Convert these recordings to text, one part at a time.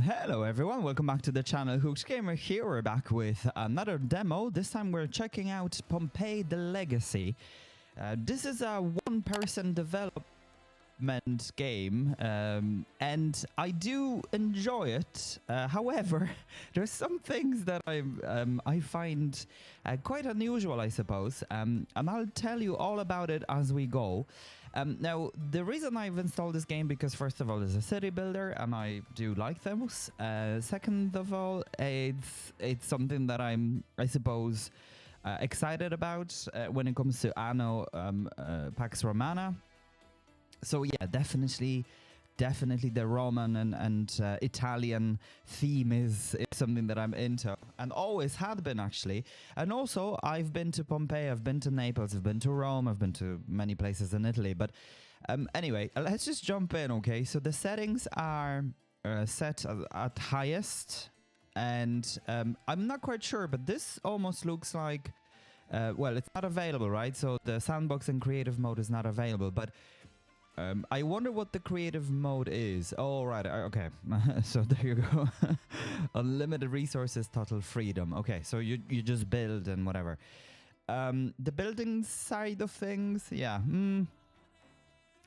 Hello everyone, welcome back to the channel. Hooked Gamer here. We're back with another demo. This time we're checking out Pompeii the Legacy. This is a one-person development game, and I do enjoy it. However, there's some things that I find quite unusual, I suppose, and I'll tell you all about it as we go. Now, the reason I've installed this game, because first of all, it's a city builder, and I do like those. Second of all, it's something that I suppose, excited about when it comes to Anno, Pax Romana. So yeah, definitely the Roman and Italian theme is something that I'm into, and always had been actually. And also, I've been to Pompeii, I've been to Naples, I've been to Rome, I've been to many places in Italy. But anyway, let's just jump in, okay? So the settings are set at highest, and I'm not quite sure, but this almost looks like, well, it's not available, right? So the sandbox and creative mode is not available, but I wonder what the creative mode is. Oh, right. Okay. So there you go. Unlimited resources, total freedom. Okay. So you just build and whatever. The building side of things. Yeah.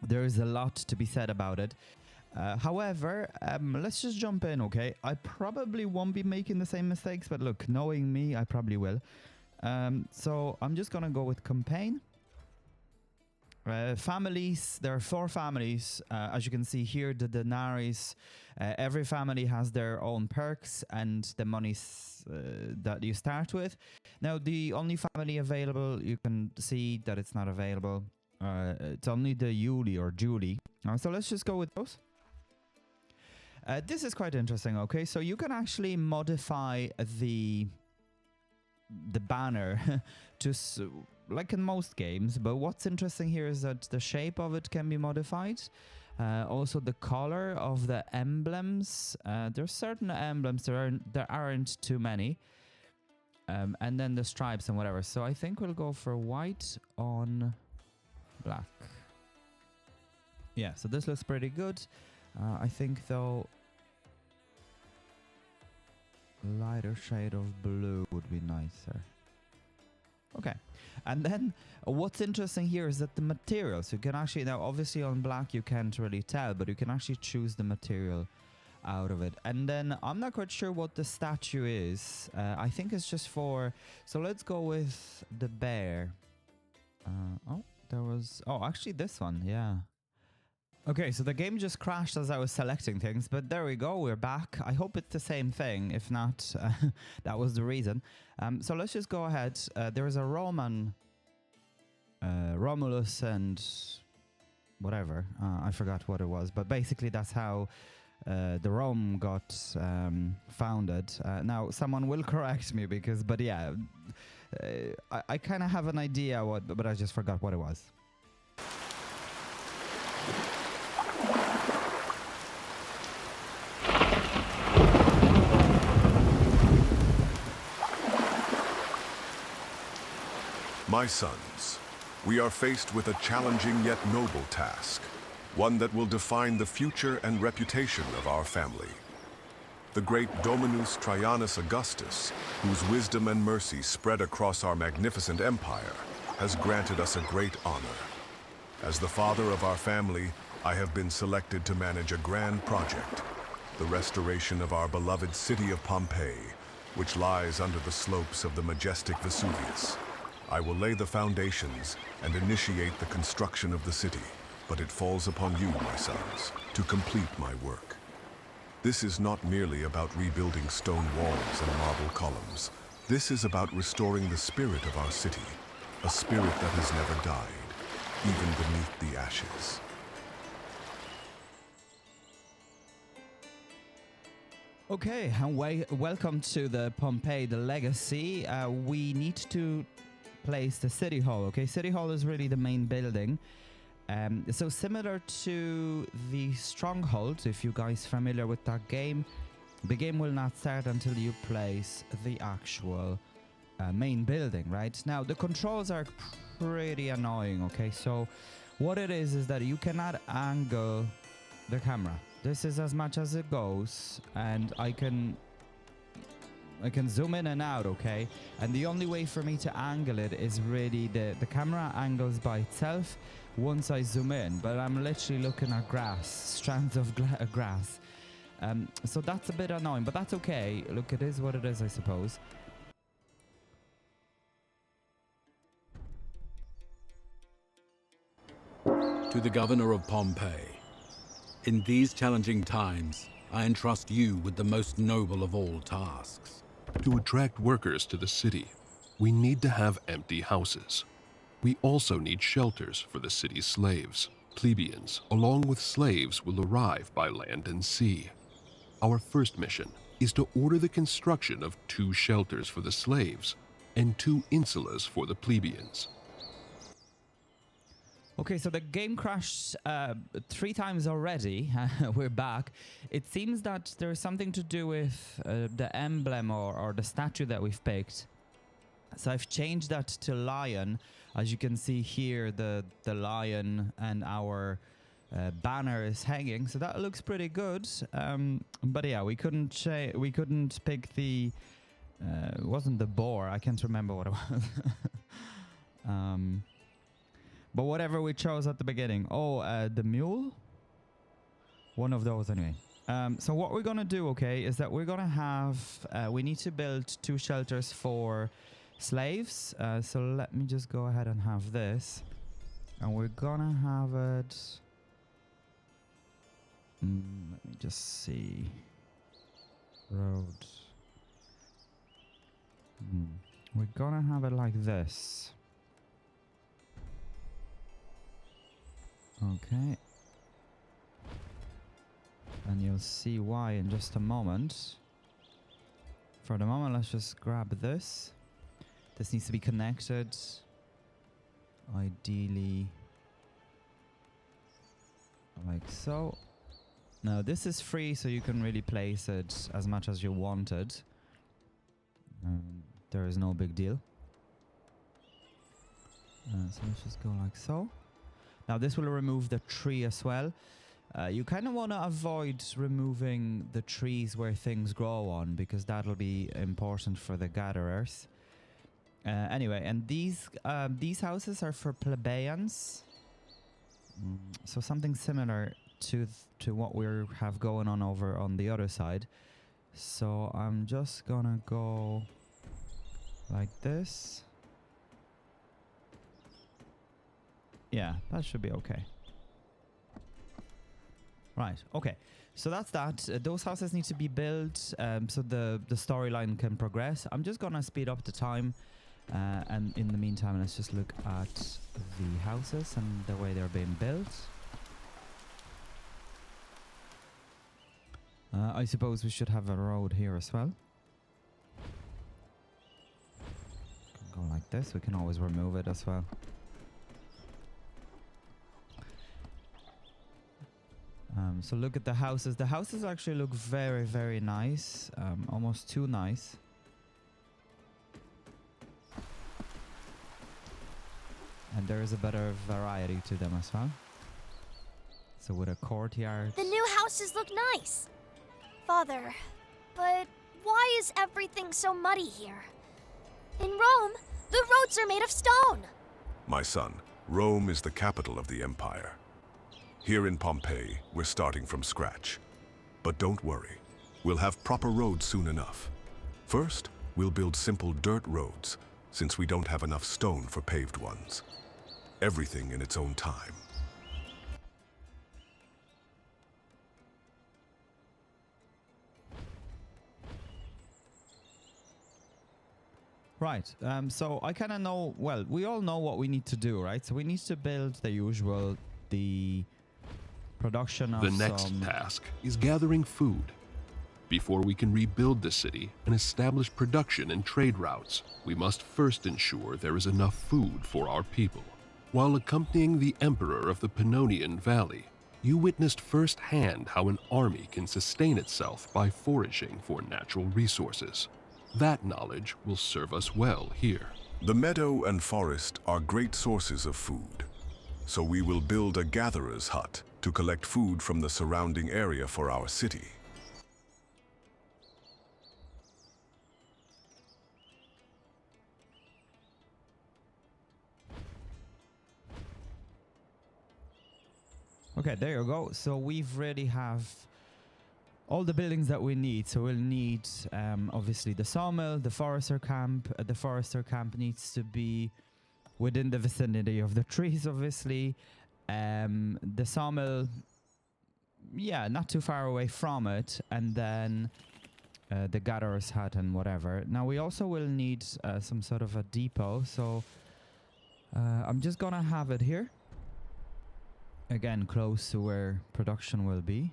There is a lot to be said about it. However, let's just jump in. Okay. I probably won't be making the same mistakes, but look, knowing me, I probably will. So I'm just going to go with campaign. Families, there are 4 families. As you can see here, the denaries, every family has their own perks and the monies that you start with. Now, the only family available, you can see that it's not available. It's only the Yuli or Julie. So let's just go with those. This is quite interesting, okay? So you can actually modify the banner to like in most games, but what's interesting here is that the shape of it can be modified. Also the color of the emblems. There's certain emblems, there aren't too many, and then the stripes and whatever. So I think we'll go for white on black. Yeah, so this looks pretty good. I think though lighter shade of blue would be nicer. Okay, and then what's interesting here is that the materials, you can actually, now obviously on black you can't really tell, but you can actually choose the material out of it. And then I'm not quite sure what the statue is. I think it's just for, so let's go with the bear. Actually this one, yeah. Okay, so the game just crashed as I was selecting things, but there we go, we're back. I hope it's the same thing. If not, that was the reason. So let's just go ahead. There is a Roman, Romulus and whatever. I forgot what it was, but basically that's how the Rome got founded. Now, someone will correct me but yeah, I kind of have an idea but I just forgot what it was. My sons, we are faced with a challenging yet noble task, one that will define the future and reputation of our family. The great Dominus Trajanus Augustus, whose wisdom and mercy spread across our magnificent empire, has granted us a great honor. As the father of our family, I have been selected to manage a grand project, the restoration of our beloved city of Pompeii, which lies under the slopes of the majestic Vesuvius. I will lay the foundations and initiate the construction of the city, but it falls upon you, my sons, to complete my work. This is not merely about rebuilding stone walls and marble columns. This is about restoring the spirit of our city, a spirit that has never died, even beneath the ashes. Okay, and welcome to the Pompeii the Legacy. We need to place the city hall. Okay, city hall is really the main building. So similar to the stronghold, if you guys familiar with that game, the game will not start until you place the actual main building, right? Now the controls are pretty annoying. Okay, so what it is that you cannot angle the camera. This is as much as it goes, and I can zoom in and out, okay? And the only way for me to angle it is really the camera angles by itself once I zoom in, but I'm literally looking at grass, strands of grass. So that's a bit annoying, but that's okay. Look, it is what it is, I suppose. To the governor of Pompeii, in these challenging times, I entrust you with the most noble of all tasks. To attract workers to the city, we need to have empty houses. We also need shelters for the city's slaves. Plebeians, along with slaves, will arrive by land and sea. Our first mission is to order the construction of 2 shelters for the slaves and 2 insulas for the plebeians. Okay, so the game crashed 3 times already. We're back. It seems that there's something to do with the emblem or the statue that we've picked. So I've changed that to lion. As you can see here, the lion and our banner is hanging. So that looks pretty good. But yeah, we couldn't pick the... it wasn't the boar. I can't remember what it was. But whatever we chose at the beginning. Oh, the mule? One of those anyway. So what we're going to do, okay, is that we're going to have... we need to build 2 shelters for slaves. So let me just go ahead and have this. And we're going to have it... let me just see. Road. We're going to have it like this. Okay, and you'll see why in just a moment. For the moment, let's just grab this. This needs to be connected. Ideally, like so. Now, this is free, so you can really place it as much as you wanted. There is no big deal. So let's just go like so. Now this will remove the tree as well. You kind of want to avoid removing the trees where things grow on, because that'll be important for the gatherers. Anyway, and these houses are for plebeians. So something similar to what we have going on over on the other side. So I'm just gonna go like this. Yeah, that should be okay. Right, okay. So that's that. Those houses need to be built so the storyline can progress. I'm just gonna speed up the time. And in the meantime, let's just look at the houses and the way they're being built. I suppose we should have a road here as well. Go like this. We can always remove it as well. So look at the houses. The houses actually look very, very nice. Almost too nice. And there is a better variety to them as well. So with a courtyard. The new houses look nice. Father, but why is everything so muddy here? In Rome, the roads are made of stone. My son, Rome is the capital of the empire. Here in Pompeii, we're starting from scratch. But don't worry, we'll have proper roads soon enough. First, we'll build simple dirt roads, since we don't have enough stone for paved ones. Everything in its own time. Right, so I kind of know, well, we all know what we need to do, right? So we need to build the usual, the production of The next task is gathering food. Before we can rebuild the city and establish production and trade routes, we must first ensure there is enough food for our people. While accompanying the Emperor of the Pannonian Valley, you witnessed firsthand how an army can sustain itself by foraging for natural resources. That knowledge will serve us well here. The meadow and forest are great sources of food, so we will build a gatherer's hut to collect food from the surrounding area for our city. Okay, there you go. So we've really have all the buildings that we need. So we'll need obviously the sawmill, the forester camp. The forester camp needs to be within the vicinity of the trees, obviously. The sawmill, yeah, not too far away from it. And then the gatherer's hut and whatever. Now we also will need some sort of a depot. So I'm just gonna have it here. Again, close to where production will be.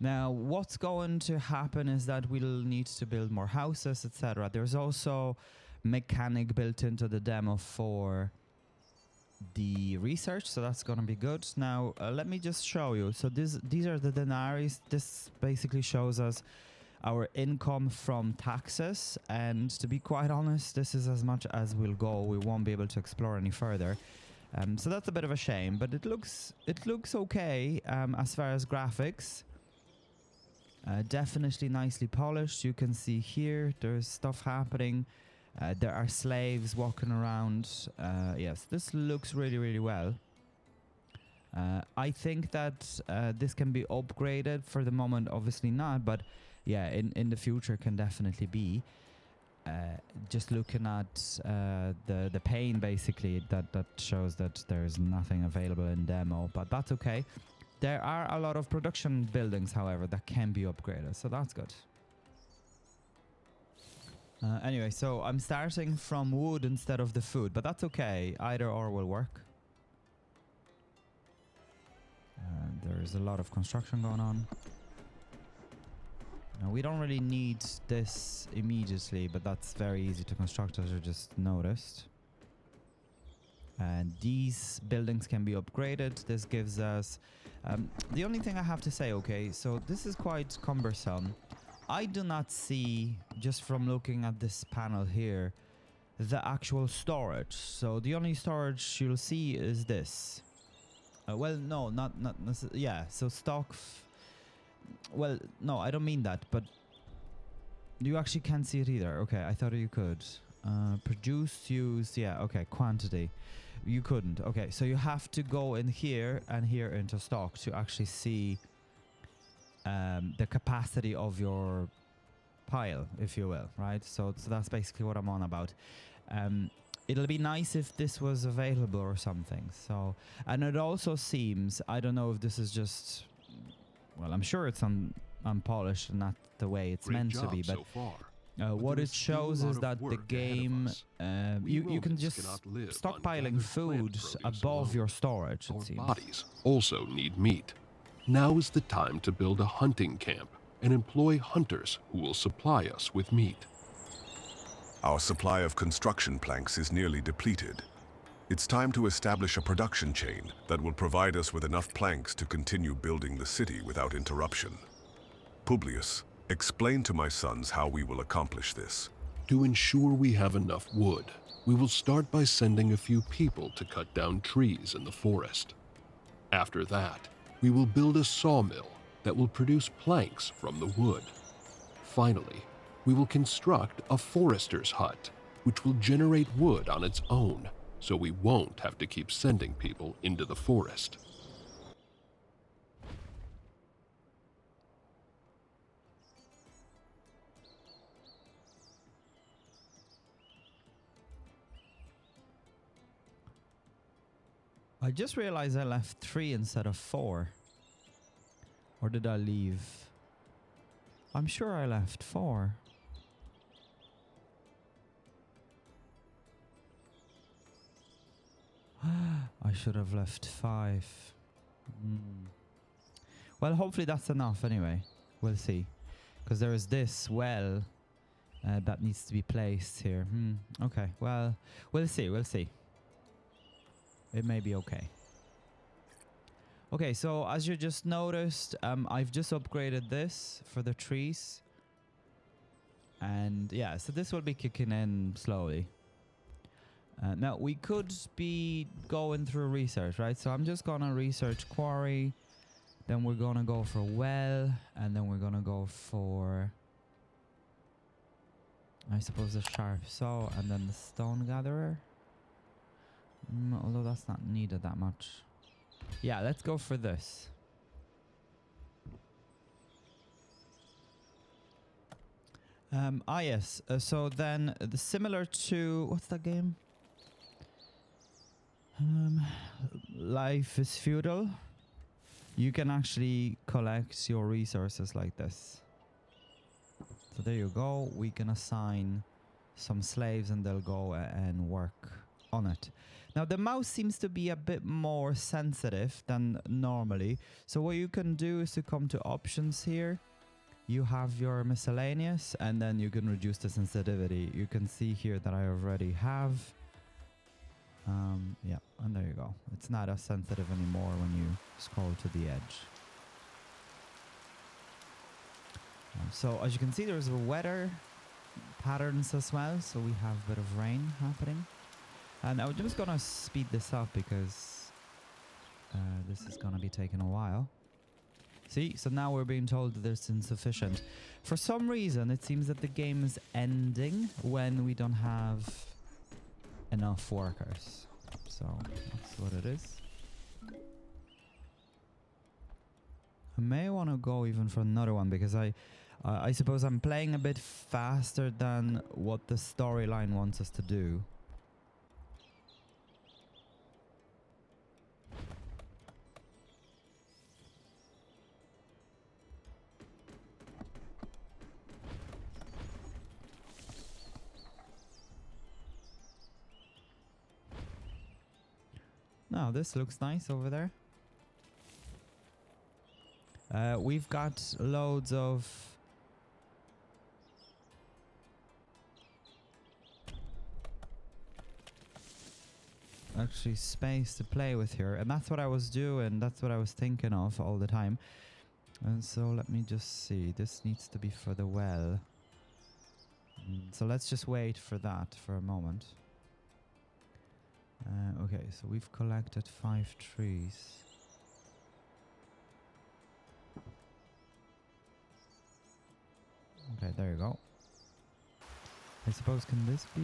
Now, what's going to happen is that we'll need to build more houses, etc. There's also mechanic built into the demo for the research, so that's going to be good. Now, let me just show you. So these are the denaries. This basically shows us our income from taxes, and to be quite honest, this is as much as we'll go. We won't be able to explore any further. So that's a bit of a shame, but it looks okay as far as graphics. Definitely nicely polished. You can see here there's stuff happening. There are slaves walking around. Yes, this looks really well. I think that this can be upgraded. For the moment, obviously not, but yeah, in the future can definitely be. Just looking at the pane, basically, that shows that there's nothing available in demo, but that's okay. There are a lot of production buildings, however, that can be upgraded, so that's good. Anyway, so I'm starting from wood instead of the food, but that's okay. Either or will work. There's a lot of construction going on. Now, we don't really need this immediately, but that's very easy to construct, as you just noticed. And these buildings can be upgraded. This gives us... the only thing I have to say, okay, so this is quite cumbersome. I do not see, just from looking at this panel here, the actual storage. So the only storage you'll see is this. Well, no, not necessarily. Yeah, so stock... Well, no, I don't mean that, but you actually can't see it either. Okay, I thought you could. Produce, use, yeah, okay, quantity. You couldn't. Okay, so you have to go in here and here into stock to actually see the capacity of your pile, if you will, right? So that's basically what I'm on about. It'll be nice if this was available or something. So, and it also seems, I don't know if this is just... Well, I'm sure it's unpolished and not the way it's meant to be, but what it shows is that the game, you can just stockpiling food above your storage, it seems. Bodies also need meat. Now is the time to build a hunting camp and employ hunters who will supply us with meat. Our supply of construction planks is nearly depleted. It's time to establish a production chain that will provide us with enough planks to continue building the city without interruption. Publius, explain to my sons how we will accomplish this. To ensure we have enough wood, we will start by sending a few people to cut down trees in the forest. After that, we will build a sawmill that will produce planks from the wood. Finally, we will construct a forester's hut, which will generate wood on its own, so we won't have to keep sending people into the forest. I just realized I left 3 instead of 4. Or did I leave? I'm sure I left 4. I should have left 5. Well, hopefully that's enough anyway. We'll see. Because there is this well that needs to be placed here. Okay, well, we'll see, we'll see. It may be okay. Okay, so as you just noticed, I've just upgraded this for the trees. And yeah, so this will be kicking in slowly. Now, we could be going through research, right? So I'm just going to research quarry. Then we're going to go for well. And then we're going to go for, I suppose, the sharp saw. And then the stone gatherer. Although that's not needed that much. Yeah, let's go for this. Yes. So then, similar to... What's that game? Life is Feudal. You can actually collect your resources like this. So there you go. We can assign some slaves and they'll go and work on it. Now the mouse seems to be a bit more sensitive than normally. So what you can do is to come to options here. You have your miscellaneous and then you can reduce the sensitivity. You can see here that I already have. Yeah, and there you go. It's not as sensitive anymore when you scroll to the edge. So as you can see, there's weather patterns as well. So we have a bit of rain happening. And I'm just going to speed this up because this is going to be taking a while. See, so now we're being told that it's insufficient. For some reason, it seems that the game is ending when we don't have enough workers. So that's what it is. I may want to go even for another one because I suppose I'm playing a bit faster than what the storyline wants us to do. Now this looks nice over there. We've got loads of actually space to play with here, and that's what I was doing. That's what I was thinking of all the time. And so let me just see. This needs to be for the well. So let's just wait for that for a moment. Okay, so we've collected 5 trees. Okay, there you go. I suppose, can this be...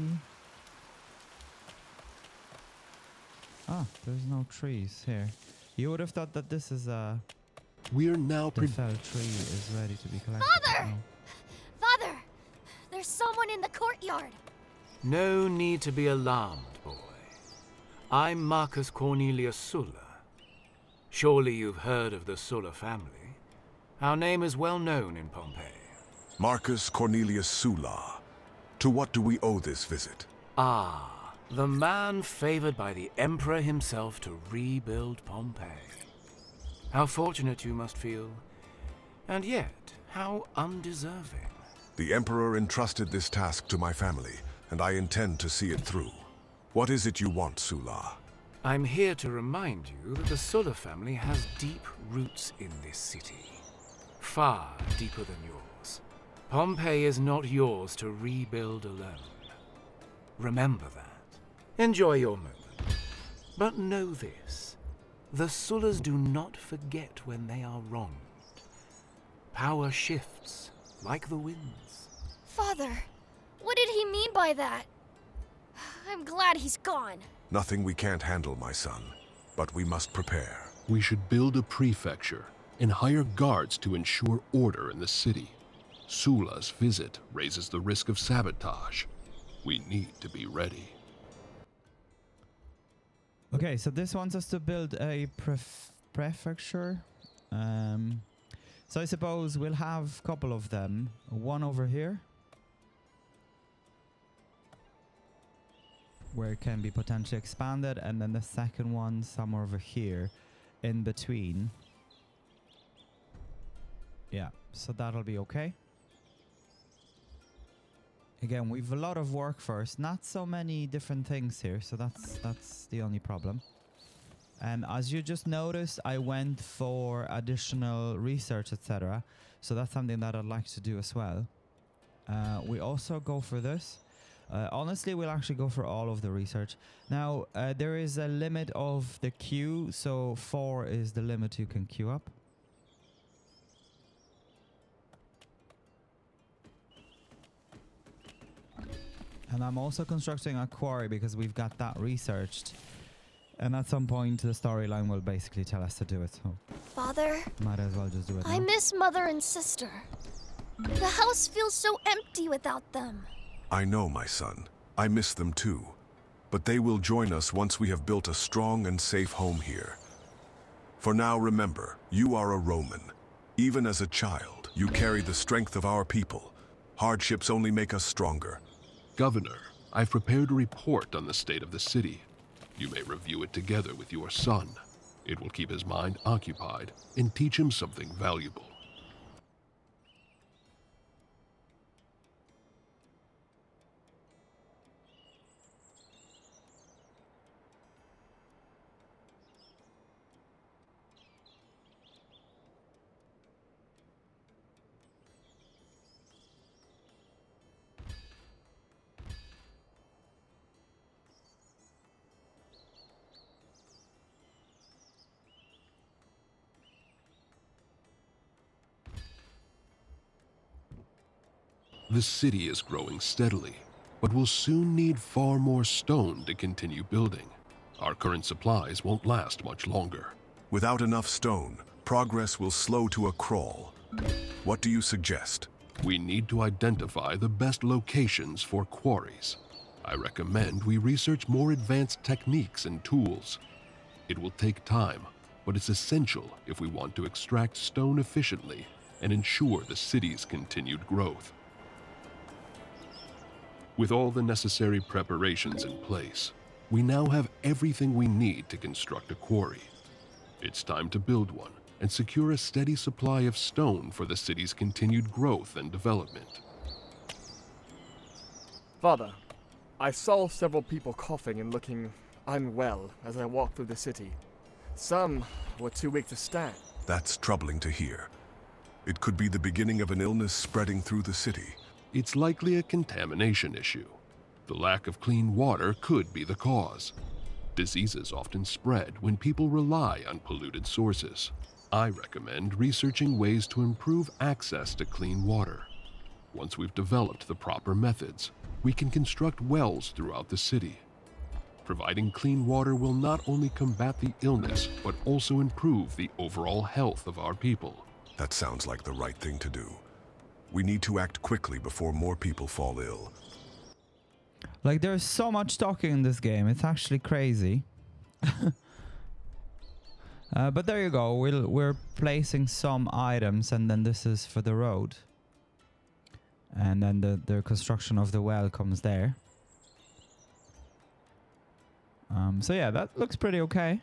Ah, there's no trees here. You would have thought that this is a... We're now The fell tree is ready to be collected. Father! Oh. Father! There's someone in the courtyard. No need to be alarmed, boy. I'm Marcus Cornelius Sulla. Surely you've heard of the Sulla family. Our name is well known in Pompeii. Marcus Cornelius Sulla. To what do we owe this visit? Ah, the man favored by the Emperor himself to rebuild Pompeii. How fortunate you must feel, and yet how undeserving. The Emperor entrusted this task to my family, and I intend to see it through. What is it you want, Sulla? I'm here to remind you that the Sulla family has deep roots in this city. Far deeper than yours. Pompeii is not yours to rebuild alone. Remember that. Enjoy your moment. But know this. The Sullas do not forget when they are wronged. Power shifts, like the winds. Father, what did he mean by that? I'm glad he's gone. Nothing we can't handle, my son. But we must prepare. We should build a prefecture and hire guards to ensure order in the city. Sulla's visit raises the risk of sabotage. We need to be ready. Okay, so this wants us to build a prefecture. So I suppose we'll have a couple of them. One over here, where it can be potentially expanded, and then the second one somewhere over here in between. Yeah, so that'll be okay. Again, we've a lot of work first, not so many different things here, so that's the only problem. And as you just noticed, I went for additional research, etc. So that's something that I'd like to do as well. We also go for this. Honestly, we'll actually go for all of the research. Now, there is a limit of the queue, so 4 is the limit you can queue up. And I'm also constructing a quarry because we've got that researched. And at some point, the storyline will basically tell us to do it, so Father, might as well just do it I now. miss Mother and Sister. The house feels so empty without them. I know, my son. I miss them too. But they will join us once we have built a strong and safe home here. For now, remember, you are a Roman. Even as a child, you carry the strength of our people. Hardships only make us stronger. Governor, I've prepared a report on the state of the city. You may review it together with your son. It will keep his mind occupied and teach him something valuable. The city is growing steadily, but will soon need far more stone to continue building. Our current supplies won't last much longer. Without enough stone, progress will slow to a crawl. What do you suggest? We need to identify the best locations for quarries. I recommend we research more advanced techniques and tools. It will take time, but it's essential if we want to extract stone efficiently and ensure the city's continued growth. With all the necessary preparations in place, we now have everything we need to construct a quarry. It's time to build one and secure a steady supply of stone for the city's continued growth and development. Father, I saw several people coughing and looking unwell as I walked through the city. Some were too weak to stand. That's troubling to hear. It could be the beginning of an illness spreading through the city. It's likely a contamination issue. The lack of clean water could be the cause. Diseases often spread when people rely on polluted sources. I recommend researching ways to improve access to clean water. Once we've developed the proper methods, we can construct wells throughout the city. Providing clean water will not only combat the illness, but also improve the overall health of our people. That sounds like the right thing to do. We need to act quickly before more people fall ill. Like, there's so much talking in this game. It's actually crazy. But there you go. We're placing some items, and then this is for the road. And then the construction of the well comes there. So yeah, that looks pretty okay.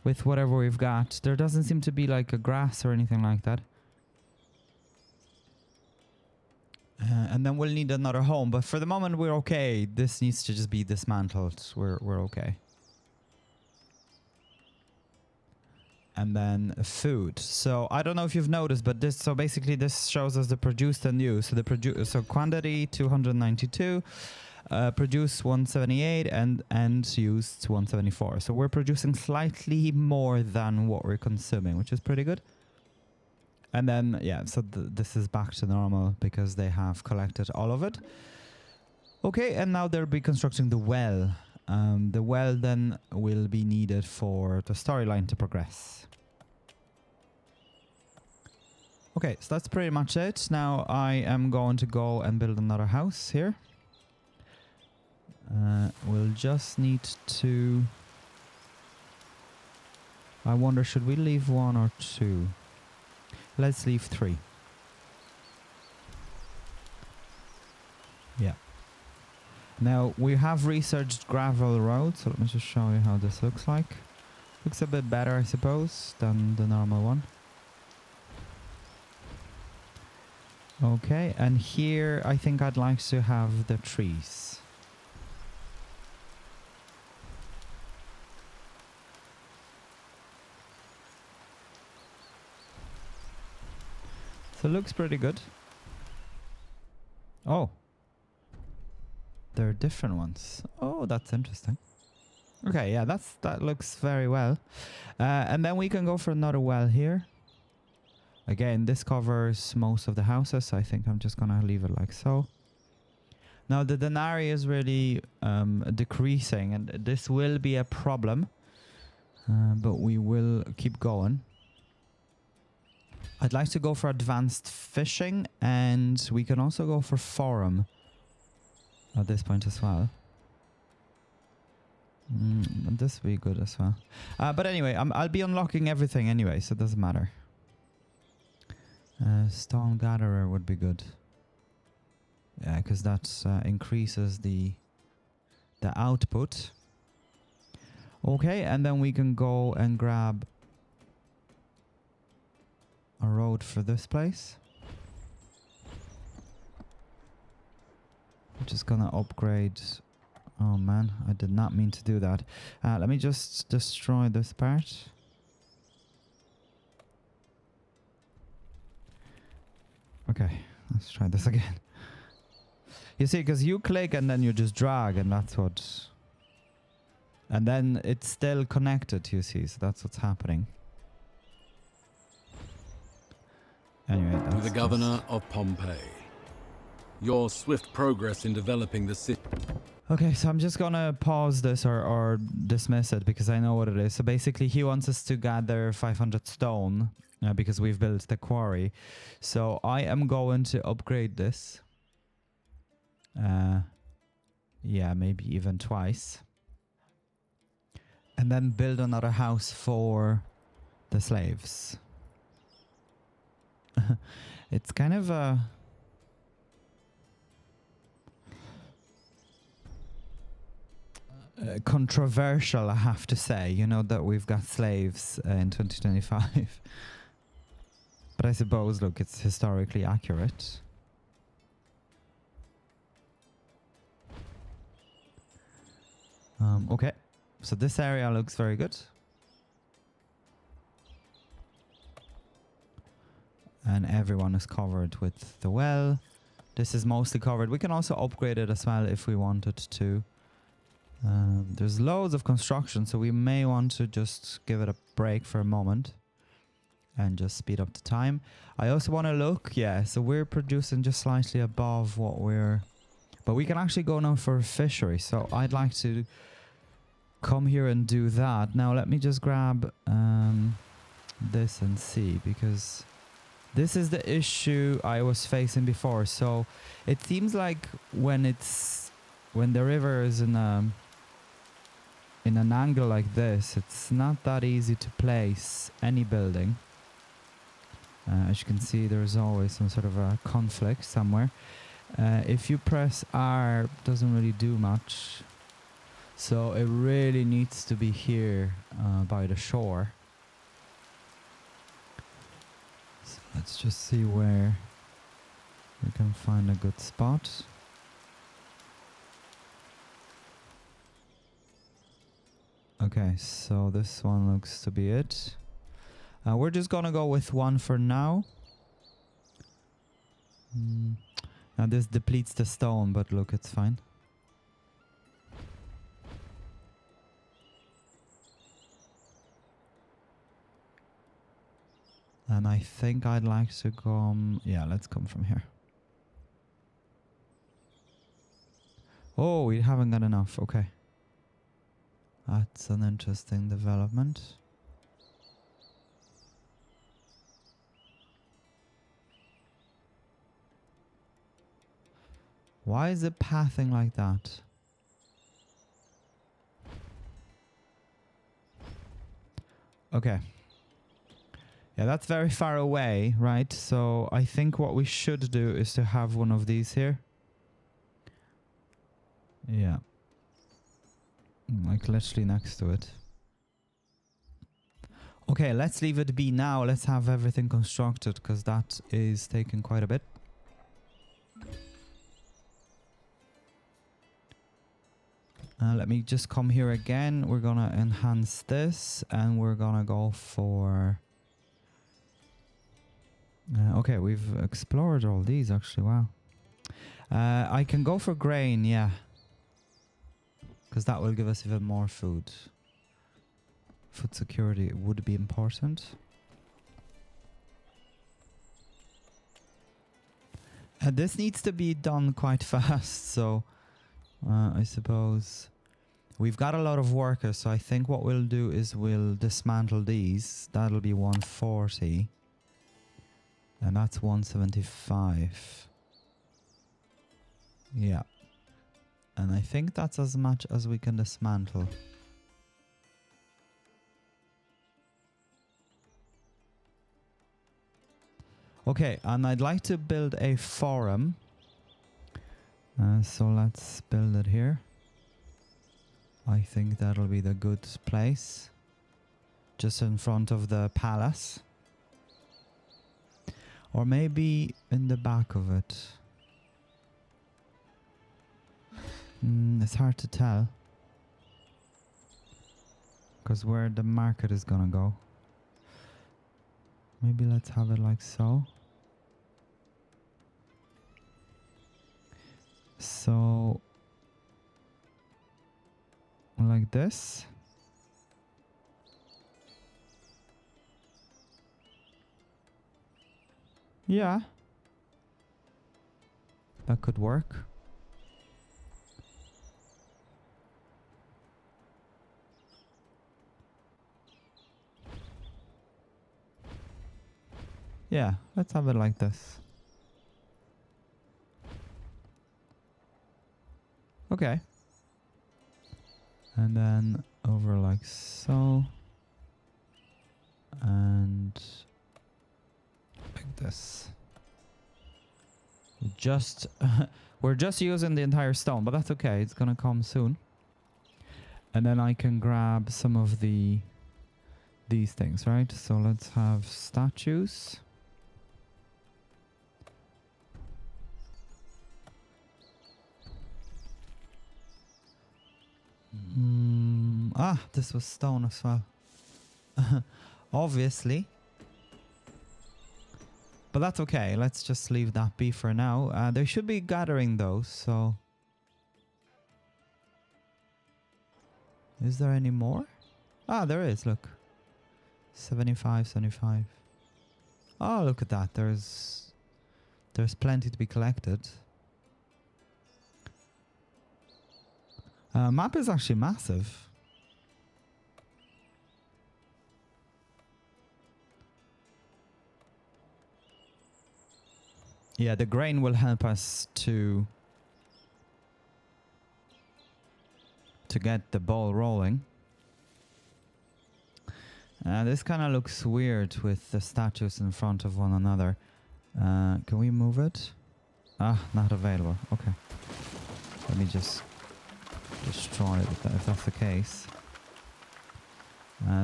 With whatever we've got. There doesn't seem to be like a grass or anything like that. And then we'll need another home, but for the moment we're okay. This needs to just be dismantled. We're okay. And then food. So I don't know if you've noticed, but this, so basically this shows us the produced and used. So the so quantity 292, produced 178, and used 174. So we're producing slightly more than what we're consuming, which is pretty good. And then, yeah, so this is back to normal because they have collected all of it. Okay, and now they'll be constructing the well. The well then will be needed for the storyline to progress. Okay, so that's pretty much it. Now I am going to go and build another house here. We'll just need to... I wonder, should we leave 1 or 2? Let's leave 3. Yeah. Now, we have researched gravel road, so let me just show you how this looks like. Looks a bit better, I suppose, than the normal one. Okay, and here I think I'd like to have the trees. So it looks pretty good. Oh. They're different ones. Oh, that's interesting. Okay, yeah, that looks very well. And then we can go for another well here. Again, this covers most of the houses. So I think I'm just gonna leave it like so. Now the denarii is really decreasing, and this will be a problem. But we will keep going. I'd like to go for advanced fishing, and we can also go for forum at this point as well. This will be good as well. But anyway, I'll be unlocking everything anyway, so it doesn't matter. Stone gatherer would be good. Yeah, because that increases the output. Okay, and then we can go and grab a road for this place. I'm just gonna upgrade. Oh man, I did not mean to do that. Let me just destroy this part. Okay, let's try this again. You see, because you click and then you just drag, and that's what... And then it's still connected, you see, so that's what's happening. Anyway, To the governor of Pompeii, your swift progress in developing the city... Okay, so I'm just gonna pause this or dismiss it because I know what it is. So basically he wants us to gather 500 stone because we've built the quarry. So I am going to upgrade this. Yeah, maybe even twice. And then build another house for the slaves. It's kind of a... controversial, I have to say, you know, that we've got slaves in 2025. But I suppose, look, it's historically accurate. Okay, so this area looks very good. And everyone is covered with the well. This is mostly covered. We can also upgrade it as well if we wanted to. There's loads of construction, so we may want to just give it a break for a moment and just speed up the time. I also want to look, yeah, so we're producing just slightly above what we're... But we can actually go now for a fishery, so I'd like to come here and do that. Now let me just grab this and see, because this is the issue I was facing before. So it seems like when the river is in an angle like this, it's not that easy to place any building. As you can see, there's always some sort of a conflict somewhere. If you press R, it doesn't really do much. So it really needs to be here by the shore. So let's just see where we can find a good spot. Okay, so this one looks to be it. We're just gonna go with one for now. Now this depletes the stone, but look, it's fine. And I think I'd like to come... Yeah, let's come from here. Oh, we haven't got enough. Okay. That's an interesting development. Why is it pathing like that? Okay. Yeah, that's very far away, right? So I think what we should do is to have one of these here. Yeah. Like literally next to it. Okay, let's leave it be now. Let's have everything constructed, because that is taking quite a bit. Let me just come here again. We're gonna enhance this, and we're gonna go for... okay, we've explored all these actually, wow. I can go for grain, yeah. Because that will give us even more food. Food security would be important. This needs to be done quite fast, so I suppose we've got a lot of workers, so I think what we'll do is we'll dismantle these. That'll be 140. And that's 175. Yeah. And I think that's as much as we can dismantle. Okay, and I'd like to build a forum. So let's build it here. I think that'll be the good place. Just in front of the palace. Or maybe in the back of it. It's hard to tell. Because where the market is gonna go. Maybe let's have it like so. So, like this. Yeah. That could work. Yeah, let's have it like this. Okay. And then over like so. And like this. Just we're just using the entire stone, but that's okay. It's gonna come soon. And then I can grab some of these things, right? So let's have statues. This was stone as well. Obviously. But that's okay. Let's just leave that be for now. They should be gathering those, so... Is there any more? Ah, there is, look. 75, 75. Oh, look at that. There's plenty to be collected. Map is actually massive. Yeah, the grain will help us to get the ball rolling. This kind of looks weird with the statues in front of one another. Can we move it? Ah, not available. Okay. Let me just destroy it if that's the case.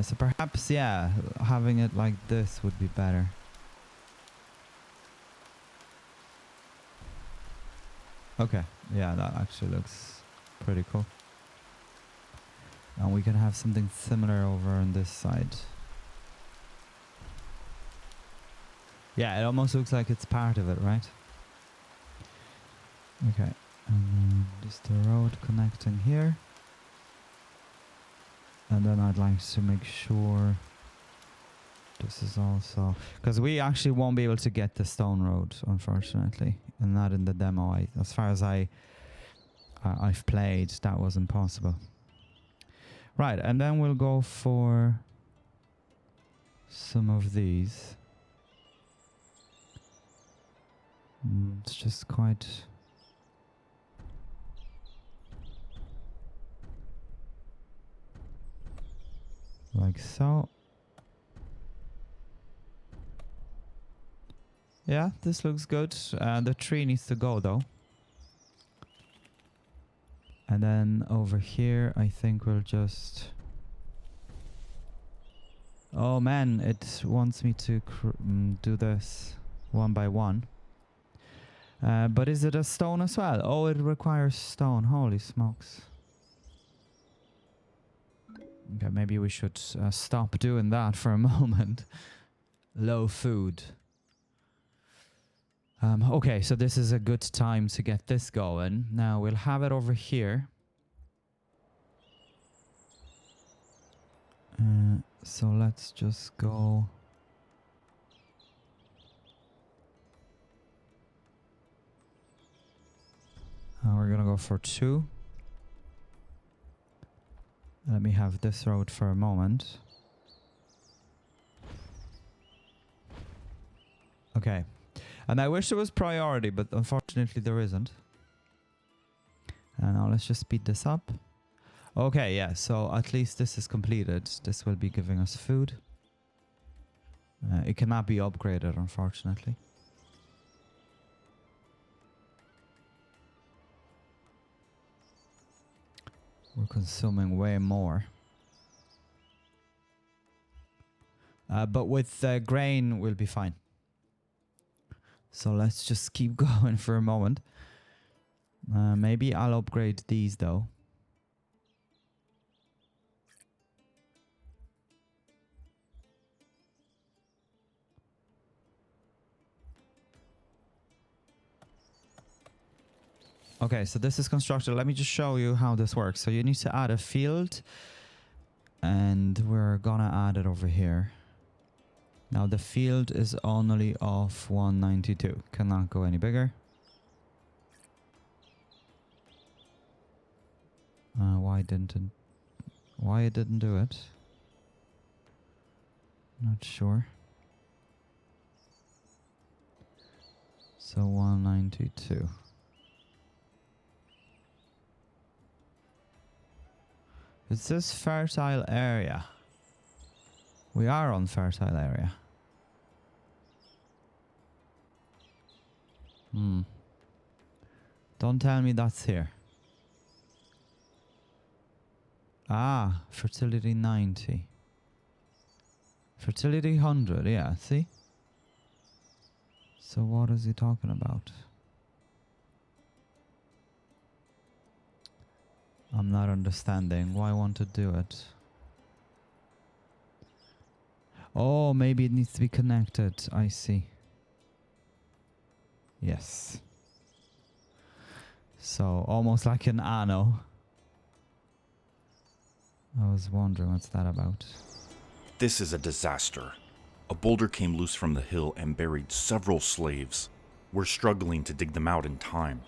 So perhaps, yeah, having it like this would be better. Okay, yeah, that actually looks pretty cool. And we can have something similar over on this side. Yeah, it almost looks like it's part of it, right? Okay, and then just the road connecting here. And then I'd like to make sure this is also... Because we actually won't be able to get the stone road, unfortunately. And not in the demo. As far as I've played, that was impossible. Right, and then we'll go for some of these. It's just quite... like so. Yeah, this looks good. The tree needs to go though. And then over here, I think we'll just... Oh man, it wants me to do this one by one. But is it a stone as well? Oh, it requires stone. Holy smokes. Okay, maybe we should stop doing that for a moment. Low food. Okay, so this is a good time to get this going. Now we'll have it over here. So let's just go. We're gonna go for 2. Let me have this road for a moment. Okay. And I wish there was priority, but unfortunately there isn't. And now let's just speed this up. Okay, yeah, so at least this is completed. This will be giving us food. It cannot be upgraded, unfortunately. We're consuming way more. But with grain, we'll be fine. So let's just keep going for a moment. Maybe I'll upgrade these, though. Okay, so this is constructed. Let me just show you how this works. So you need to add a field, and we're gonna add it over here. Now the field is only of 192. Cannot go any bigger. Why it didn't do it? Not sure. So 192. It says fertile area. We are on fertile area. Don't tell me that's here. Ah, fertility 90. Fertility 100, yeah, see? So what is he talking about? I'm not understanding why I want to do it. Oh, maybe it needs to be connected. I see. Yes. So, almost like an Anno. I was wondering what's that about. This is a disaster. A boulder came loose from the hill and buried several slaves. We're struggling to dig them out in time.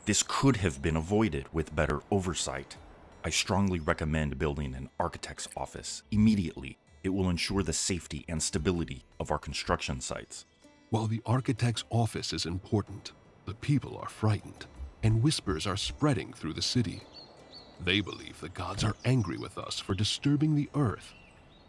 This could have been avoided with better oversight. I strongly recommend building an architect's office immediately. It will ensure the safety and stability of our construction sites. While the architect's office is important, the people are frightened, and whispers are spreading through the city. They believe the gods are angry with us for disturbing the earth.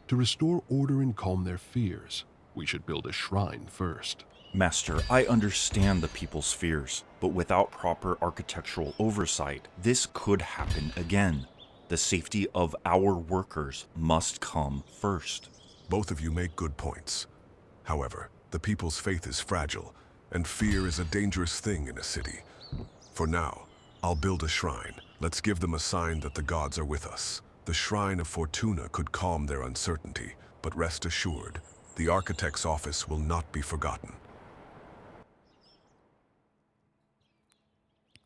To restore order and calm their fears, we should build a shrine first. Master, I understand the people's fears, but without proper architectural oversight, this could happen again. The safety of our workers must come first. Both of you make good points. However, the people's faith is fragile, and fear is a dangerous thing in a city. For now, I'll build a shrine. Let's give them a sign that the gods are with us. The Shrine of Fortuna could calm their uncertainty, but rest assured, the architect's office will not be forgotten.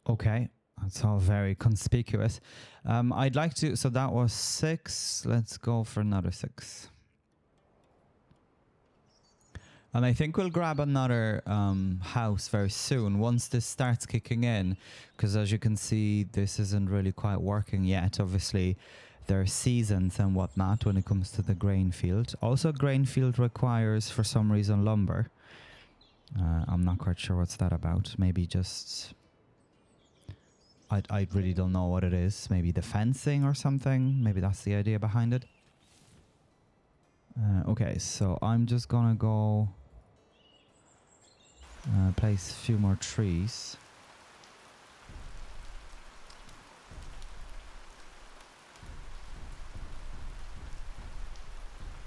Okay, that's all very conspicuous. I'd like to, so that was 6. Let's go for another 6. And I think we'll grab another house very soon once this starts kicking in, because as you can see, this isn't really quite working yet. Obviously, there are seasons and whatnot when it comes to the grain field. Also, grain field requires, for some reason, lumber. I'm not quite sure what's that about. Maybe just... I really don't know what it is. Maybe the fencing or something. Maybe that's the idea behind it. Okay, so I'm just gonna go place a few more trees.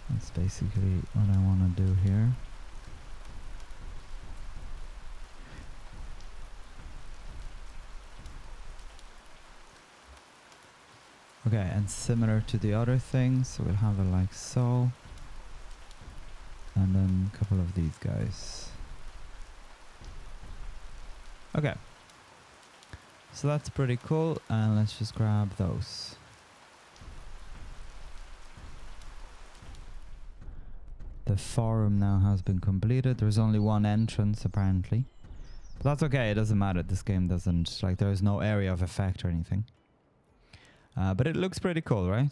That's basically what I want to do here. Okay, and similar to the other things, so we'll have it like so. And then a couple of these guys. Okay. So that's pretty cool, and let's just grab those. The forum now has been completed. There's only one entrance apparently. But that's okay, it doesn't matter. This game doesn't, like, there's no area of effect or anything. But it looks pretty cool, right?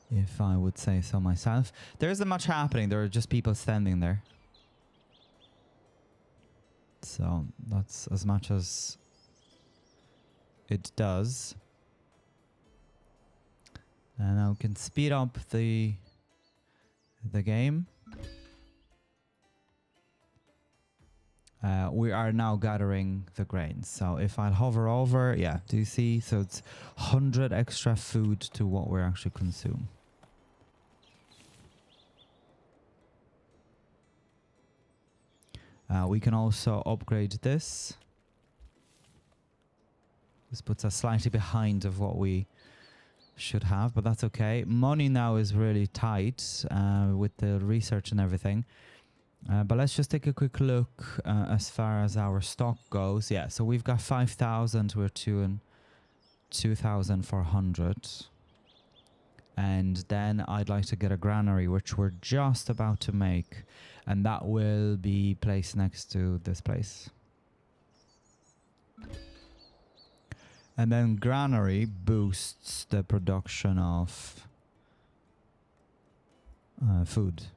If I would say so myself. There isn't much happening, there are just people standing there. So that's as much as it does. And now we can speed up the game. We are now gathering the grains. So if I hover over, yeah, do you see? So it's 100 extra food to what we're actually consume. We can also upgrade this. This puts us slightly behind of what we should have, but that's okay. Money now is really tight with the research and everything. But let's just take a quick look as far as our stock goes. Yeah, so we've got 5,000. We're 2,400. And then I'd like to get a granary, which we're just about to make. And that will be placed next to this place. And then granary boosts the production of food.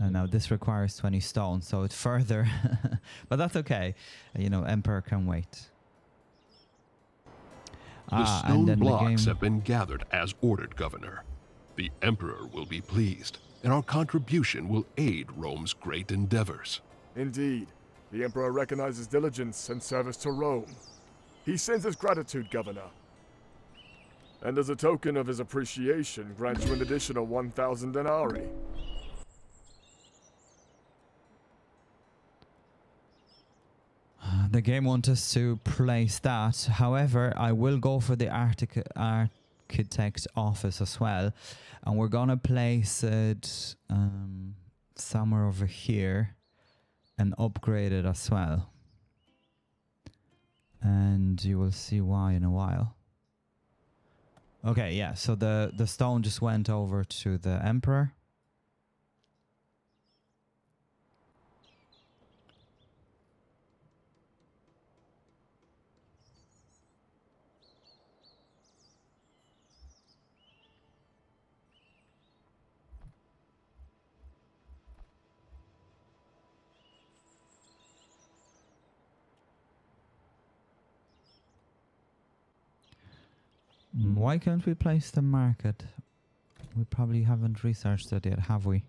And now this requires 20 stone, so it's further, but that's okay. You know, Emperor can wait. The stone blocks have been gathered as ordered, Governor. The Emperor will be pleased, and our contribution will aid Rome's great endeavors. Indeed, the Emperor recognizes diligence and service to Rome. He sends his gratitude, Governor. And as a token of his appreciation, grants you an additional 1,000 denarii. The game wants us to place that. However, I will go for the architect office as well. And we're going to place it somewhere over here and upgrade it as well. And you will see why in a while. Okay, yeah, so the stone just went over to the Emperor. Why can't we place the market? We probably haven't researched it yet, have we?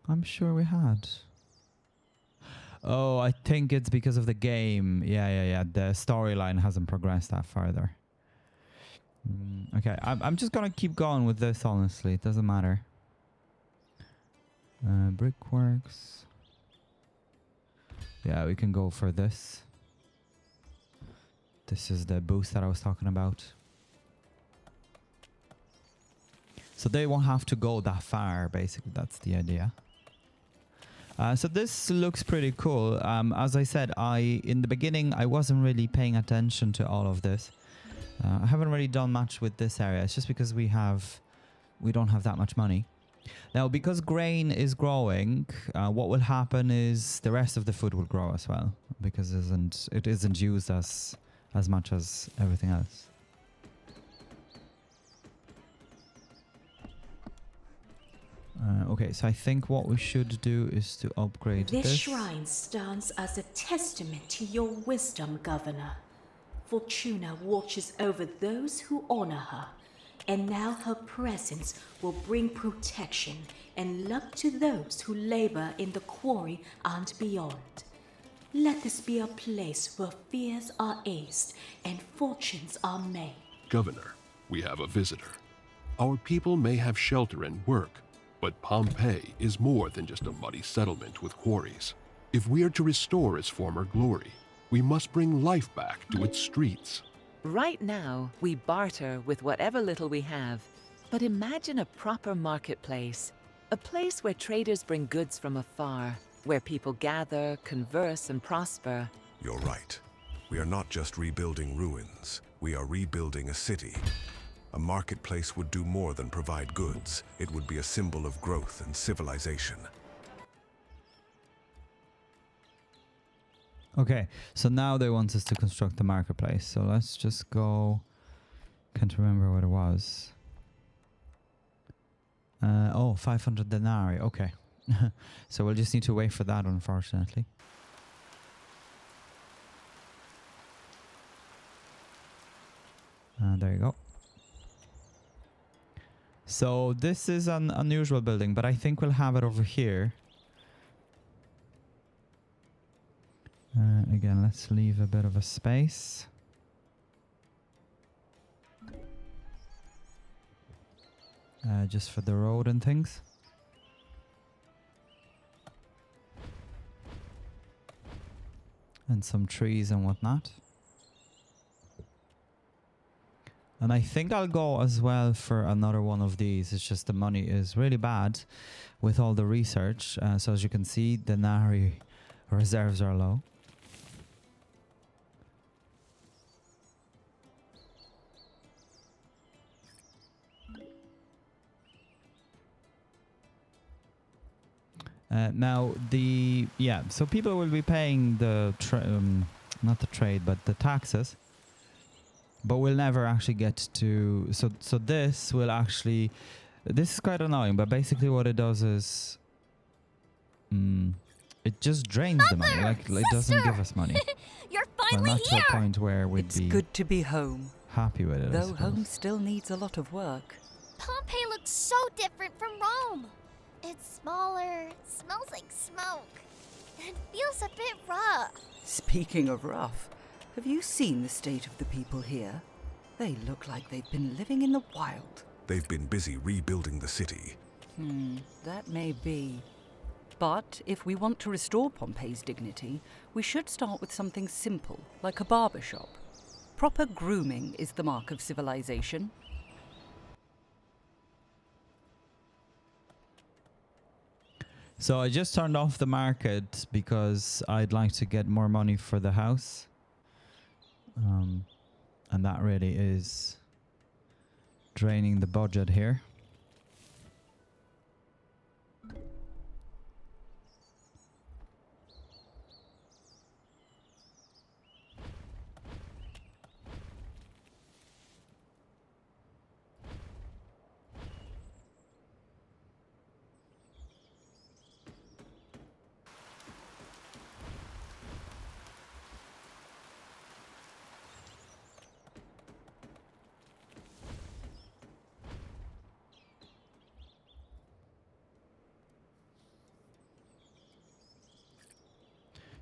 I'm sure we had. Oh, I think it's because of the game. Yeah. The storyline hasn't progressed that further. Okay, I'm just gonna keep going with this, honestly. It doesn't matter. Brickworks. Yeah, we can go for this. This is the boost that I was talking about. So they won't have to go that far, basically. That's the idea. So this looks pretty cool. As I said, in the beginning, I wasn't really paying attention to all of this. I haven't really done much with this area. It's just because we don't have that much money. Now, because grain is growing, what will happen is the rest of the food will grow as well, because it isn't used as much as everything else. Okay, so I think what we should do is to upgrade this. This shrine stands as a testament to your wisdom, Governor. Fortuna watches over those who honor her, and now her presence will bring protection and luck to those who labor in the quarry and beyond. Let this be a place where fears are aced and fortunes are made. Governor, we have a visitor. Our people may have shelter and work, but Pompeii is more than just a muddy settlement with quarries. If we are to restore its former glory, we must bring life back to its streets. Right now, we barter with whatever little we have. But imagine a proper marketplace. A place where traders bring goods from afar, where people gather, converse, and prosper. You're right. We are not just rebuilding ruins. We are rebuilding a city. A marketplace would do more than provide goods. It would be a symbol of growth and civilization. Okay, so now they want us to construct the marketplace. So let's just go. Can't remember what it was. 500 denarii. Okay. So we'll just need to wait for that, unfortunately. There you go. So this is an unusual building, but I think we'll have it over here. Again, let's leave a bit of a space. Just for the road and things. And some trees and whatnot. And I think I'll go as well for another one of these. It's just the money is really bad with all the research. So as you can see, denarii reserves are low. So people will be paying the not the trade, but the taxes. But we'll never actually get to... So this will actually... This is quite annoying, but basically what it does is... it just drains the money. Like, it doesn't give us money. You're finally not here! to a point where we'd It's be good to be home, happy with it, I though suppose. home still needs a lot of work. Pompeii looks so different from Rome. It's smaller, smells like smoke, and feels a bit rough. Speaking of rough, have you seen the state of the people here? They look like they've been living in the wild. They've been busy rebuilding the city. That may be. But if we want to restore Pompeii's dignity, we should start with something simple, like a barber shop. Proper grooming is the mark of civilization. So I just turned off the market because I'd like to get more money for the house. And that really is draining the budget here.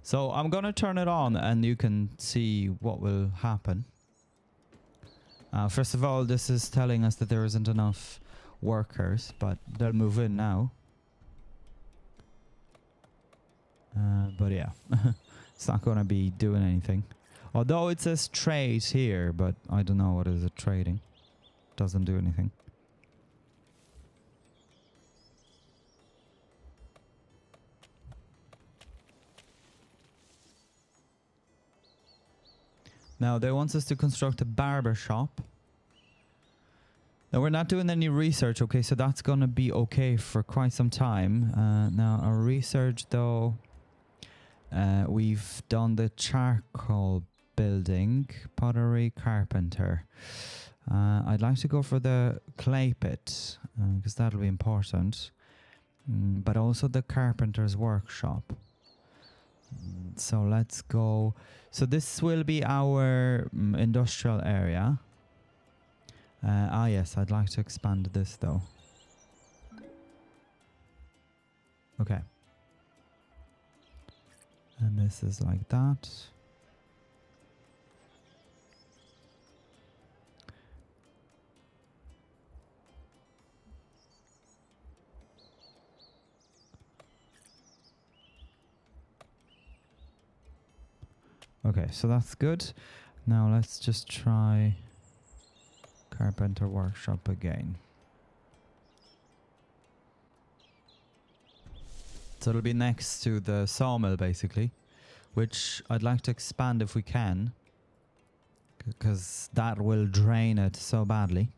So I'm going to turn it on and you can see what will happen. First of all, this is telling us that there isn't enough workers, but they'll move in now. But yeah, it's not going to be doing anything. Although it says trade here, but I don't know what is it trading. Doesn't do anything. Now, they want us to construct a barber shop. Now, we're not doing any research, okay, so that's going to be okay for quite some time. Now, our research, though, we've done the charcoal building, pottery, carpenter. I'd like to go for the clay pit, because that'll be important. But also the carpenter's workshop. So let's go. So this will be our industrial area. Yes, I'd like to expand this though. Okay. And this is like that. Okay, so that's good. Now let's just try carpenter workshop again. So it'll be next to the sawmill, basically, which I'd like to expand if we can, because that will drain it so badly.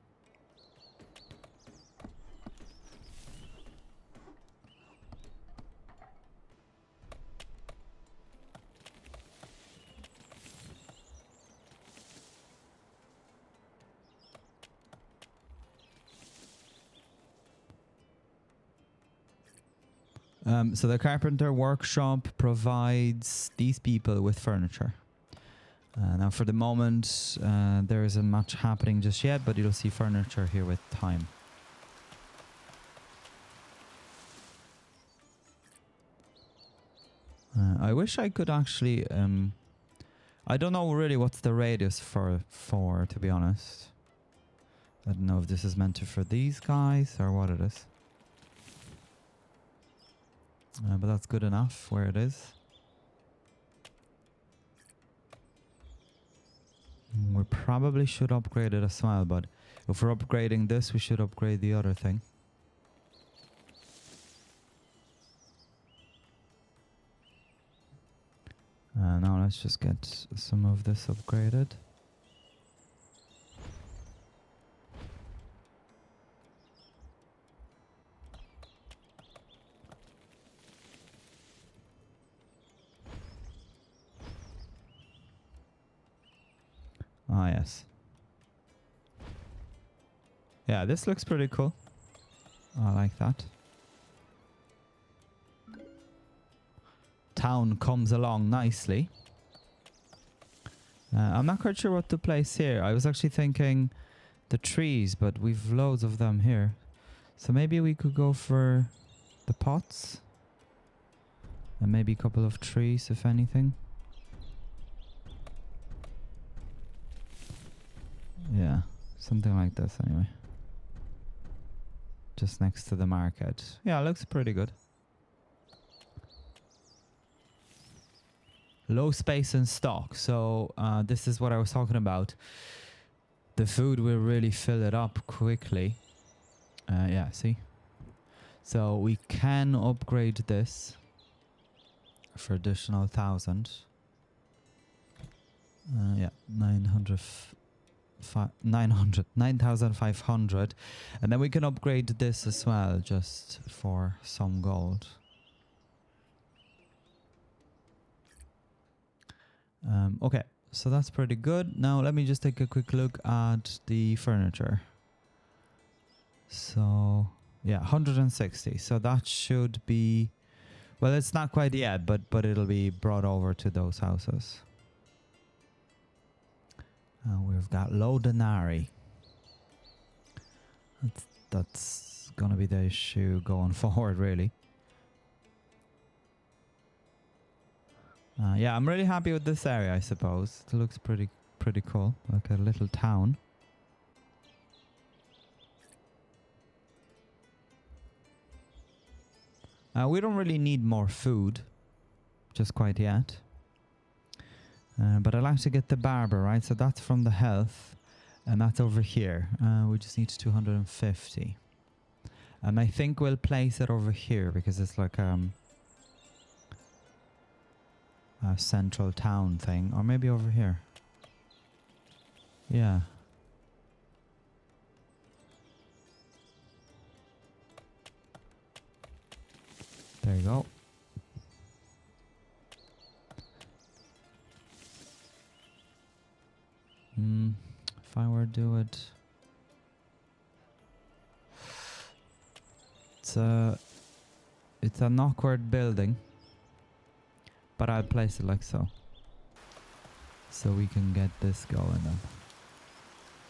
So the carpenter workshop provides these people with furniture. Now for the moment, there isn't much happening just yet, but you'll see furniture here with time. I wish I could actually... I don't know really what's the radius for, to be honest. I don't know if this is meant to for these guys or what it is. But that's good enough where it is. We probably should upgrade it as well, but if we're upgrading this, we should upgrade the other thing. Now let's just get some of this upgraded. Ah, yes. Yeah, this looks pretty cool. I like that. Town comes along nicely. I'm not quite sure what to place here. I was actually thinking the trees, but we've loads of them here. So maybe we could go for the pots. And maybe a couple of trees, if anything. Yeah, something like this anyway. Just next to the market. Yeah, it looks pretty good. Low space in stock. So this is what I was talking about. The food will really fill it up quickly. Yeah, see? So we can upgrade this for additional 1,000. Yeah, 9,500, and then we can upgrade this as well just for some gold. Okay, so that's pretty good. Now let me just take a quick look at the furniture. So yeah, 160. So that should be, well, it's not quite yet, but it'll be brought over to those houses. We've got low denari. That's gonna be the issue going forward, really. Yeah, I'm really happy with this area, I suppose. It looks pretty cool, like a little town. We don't really need more food, just quite yet. But I'd like to get the barber, right? So that's from the health, and that's over here. We just need 250. And I think we'll place it over here because it's like a central town thing. Or maybe over here. Yeah. There you go. If I were to do it, it's an awkward building, but I'll place it like so, so we can get this going then.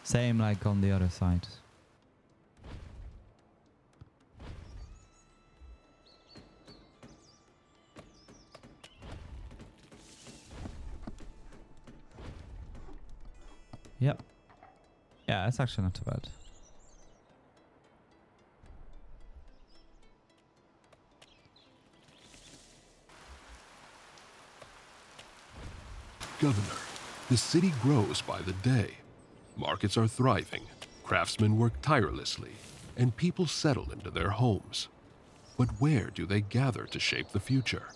Same like on the other side. Yep. Yeah, it's actually not too bad. Governor, the city grows by the day. Markets are thriving, craftsmen work tirelessly, and people settle into their homes. But where do they gather to shape the future?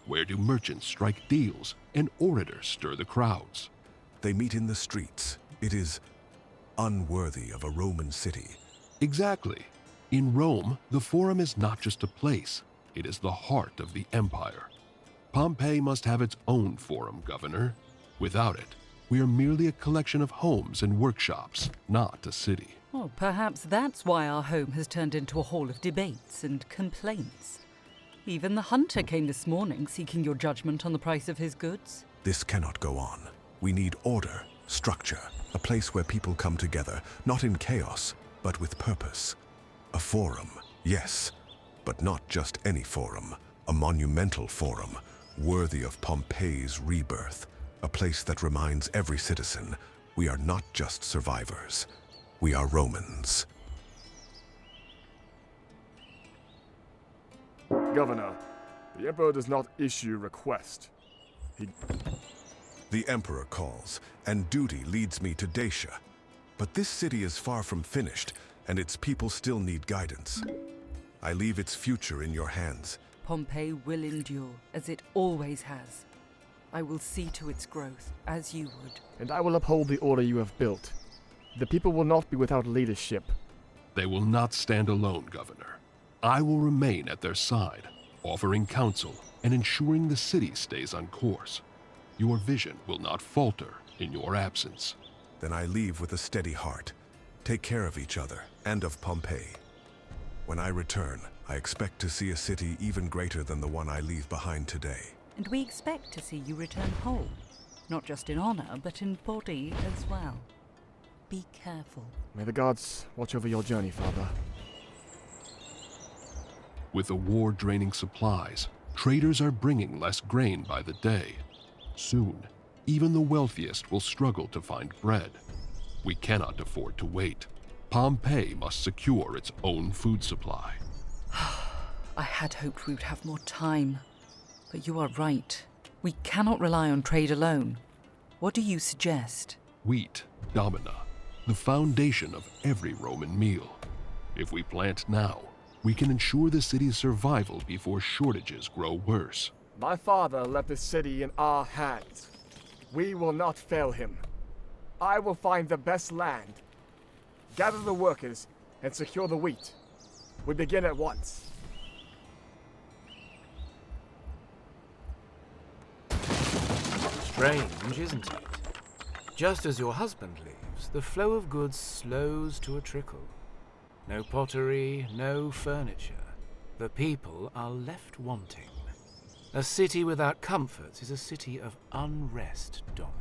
Where do merchants strike deals and orators stir the crowds? They meet in the streets. It is unworthy of a Roman city. Exactly. In Rome, the Forum is not just a place, it is the heart of the empire. Pompeii must have its own Forum, Governor. Without it, we are merely a collection of homes and workshops, not a city. Oh, perhaps that's why our home has turned into a hall of debates and complaints. Even the hunter came this morning seeking your judgment on the price of his goods. This cannot go on. We need order, structure, a place where people come together, not in chaos, but with purpose. A forum, yes, but not just any forum. A monumental forum, worthy of Pompeii's rebirth. A place that reminds every citizen, we are not just survivors. We are Romans. Governor, the Emperor does not issue request. The Emperor calls, and duty leads me to Dacia. But this city is far from finished, and its people still need guidance. I leave its future in your hands. Pompeii will endure, as it always has. I will see to its growth, as you would. And I will uphold the order you have built. The people will not be without leadership. They will not stand alone, Governor. I will remain at their side, offering counsel and ensuring the city stays on course. Your vision will not falter in your absence. Then I leave with a steady heart. Take care of each other and of Pompeii. When I return, I expect to see a city even greater than the one I leave behind today. And we expect to see you return whole. Not just in honor, but in body as well. Be careful. May the gods watch over your journey, Father. With the war draining supplies, traders are bringing less grain by the day. Soon, even the wealthiest will struggle to find bread. We cannot afford to wait. Pompeii must secure its own food supply. I had hoped we would have more time. But you are right. We cannot rely on trade alone. What do you suggest? Wheat, domina, the foundation of every Roman meal. If we plant now, we can ensure the city's survival before shortages grow worse. My father left the city in our hands. We will not fail him. I will find the best land, gather the workers, and secure the wheat. We begin at once. Strange, isn't it? Just as your husband leaves, the flow of goods slows to a trickle. No pottery, no furniture. The people are left wanting. A city without comforts is a city of unrest, Domina.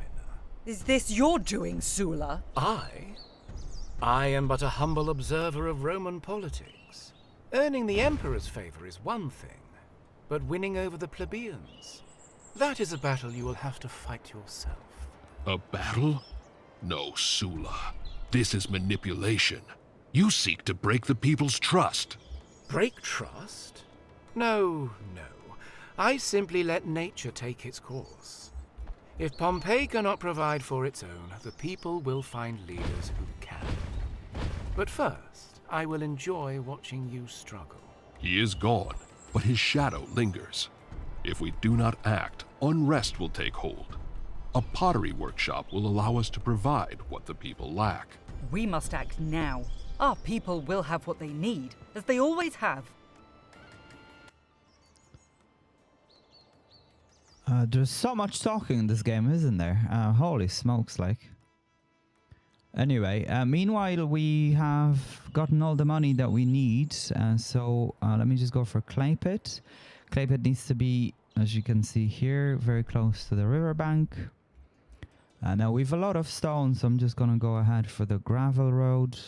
Is this your doing, Sulla? I am but a humble observer of Roman politics. Earning the Emperor's favor is one thing, but winning over the plebeians, that is a battle you will have to fight yourself. A battle? No, Sulla. This is manipulation. You seek to break the people's trust. Break trust? No, no. I simply let nature take its course. If Pompeii cannot provide for its own, the people will find leaders who can. But first, I will enjoy watching you struggle. He is gone, but his shadow lingers. If we do not act, unrest will take hold. A pottery workshop will allow us to provide what the people lack. We must act now. Our people will have what they need, as they always have. There's so much talking in this game, isn't there? Holy smokes, like. Anyway, meanwhile, we have gotten all the money that we need. So let me just go for clay pit. Clay pit needs to be, as you can see here, very close to the riverbank. Now we have a lot of stone, so I'm just gonna go ahead for the gravel road.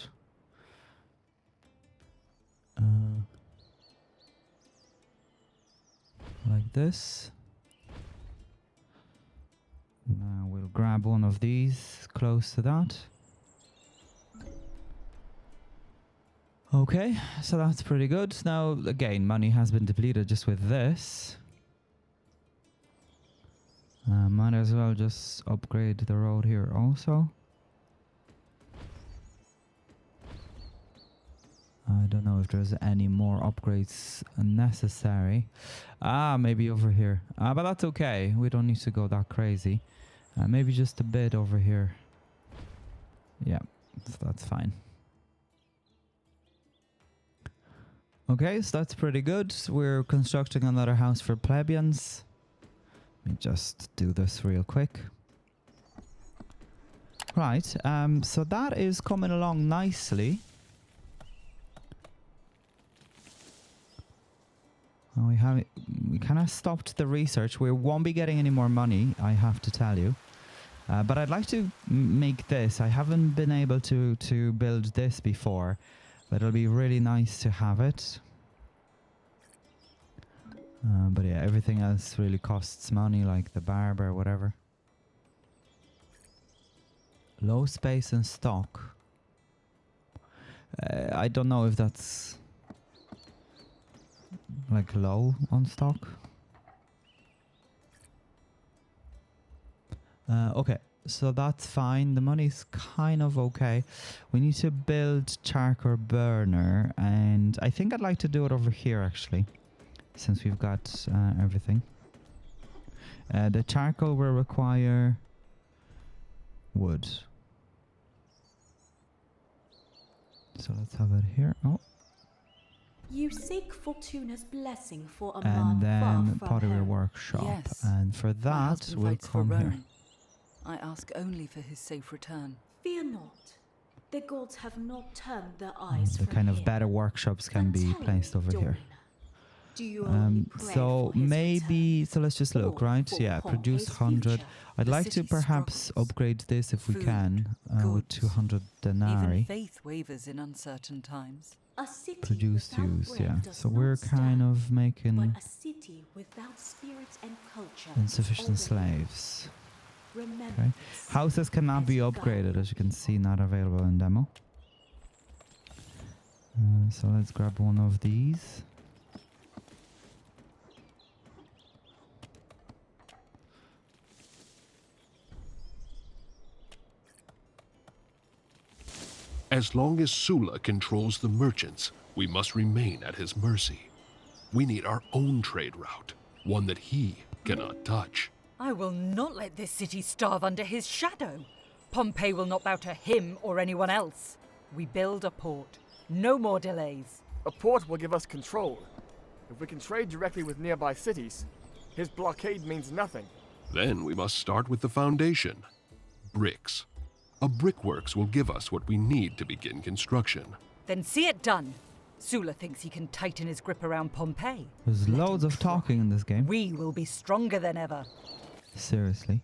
Like this. Now we'll grab one of these close to that. Okay, so that's pretty good. Now, again, money has been depleted just with this. Might as well just upgrade the road here also. I don't know if there's any more upgrades necessary. Maybe over here. But that's okay. We don't need to go that crazy. Maybe just a bit over here. Yeah, so that's fine. Okay, so that's pretty good. We're constructing another house for plebeians. Let me just do this real quick. Right, so that is coming along nicely. We kind of stopped the research. We won't be getting any more money, I have to tell you. But I'd like to make this. I haven't been able to build this before, but it'll be really nice to have it. But yeah, everything else really costs money, like the barber, whatever. Low space and stock. I don't know if that's like low on stock. Okay, so that's fine. The money's kind of okay. We need to build charcoal burner, and I think I'd like to do it over here actually, since we've got everything. The charcoal will require wood. So let's have it here. Oh. You seek Fortuna's blessing for a And man then far from pottery home. workshop. Yes. And for My that, husband we'll fights for come here. Rome. I ask only for his safe return. Fear not. The gods have not turned their eyes The from kind of him. better workshops can be And tell placed me, over here. Dorina, do you only pray So for his maybe, return? so let's just look, Or right? for Yeah, produce Pompey's 100. future? I'd The like to city perhaps struggles. upgrade this if we Food, can with goods, 200 Even denarii. faith wavers in uncertain times. A city Produce without use, bread yeah. does So not we're kind stand, of making but a city without spirit and culture is insufficient overrated. slaves. Remember Okay. this. Houses cannot As be you upgraded, guide as you can see, not available in demo. So let's grab one of these. As long as Sulla controls the merchants, we must remain at his mercy. We need our own trade route, one that he cannot touch. I will not let this city starve under his shadow. Pompeii will not bow to him or anyone else. We build a port. No more delays. A port will give us control. If we can trade directly with nearby cities, his blockade means nothing. Then we must start with the foundation. Bricks. A brickworks will give us what we need to begin construction. Then see it done. Sulla thinks he can tighten his grip around Pompeii. There's Let loads him of try. talking in this game. We will be stronger than ever. Seriously.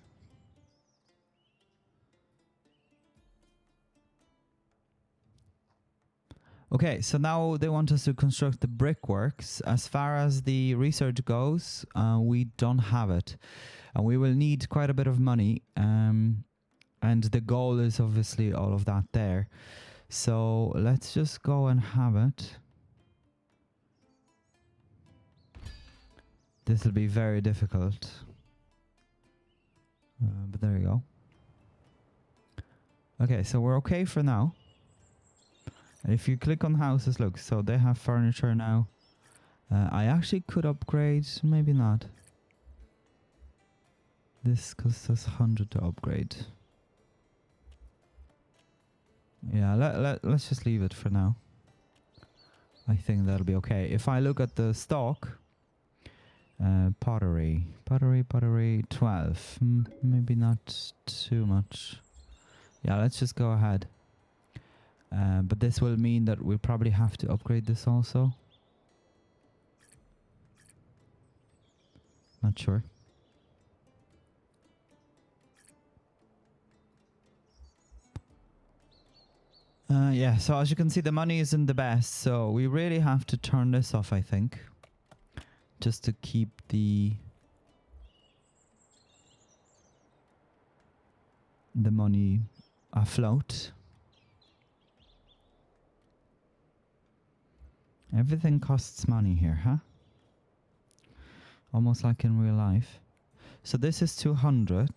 Okay, so now they want us to construct the brickworks. As far as the research goes, we don't have it. And we will need quite a bit of money. And the goal is obviously all of that there. So let's just go and have it. This will be very difficult. But there you go. Okay, so we're okay for now. And if you click on houses, look, so they have furniture now. I actually could upgrade, maybe not. This costs us 100 to upgrade. Yeah, let's just leave it for now. I think that'll be okay. If I look at the stock, pottery, 12. Maybe not too much. Yeah, let's just go ahead. But this will mean that we'll probably have to upgrade this also. Not sure. Yeah, so as you can see, the money isn't the best, so we really have to turn this off, I think. Just to keep the money afloat. Everything costs money here, huh? Almost like in real life. So this is 200,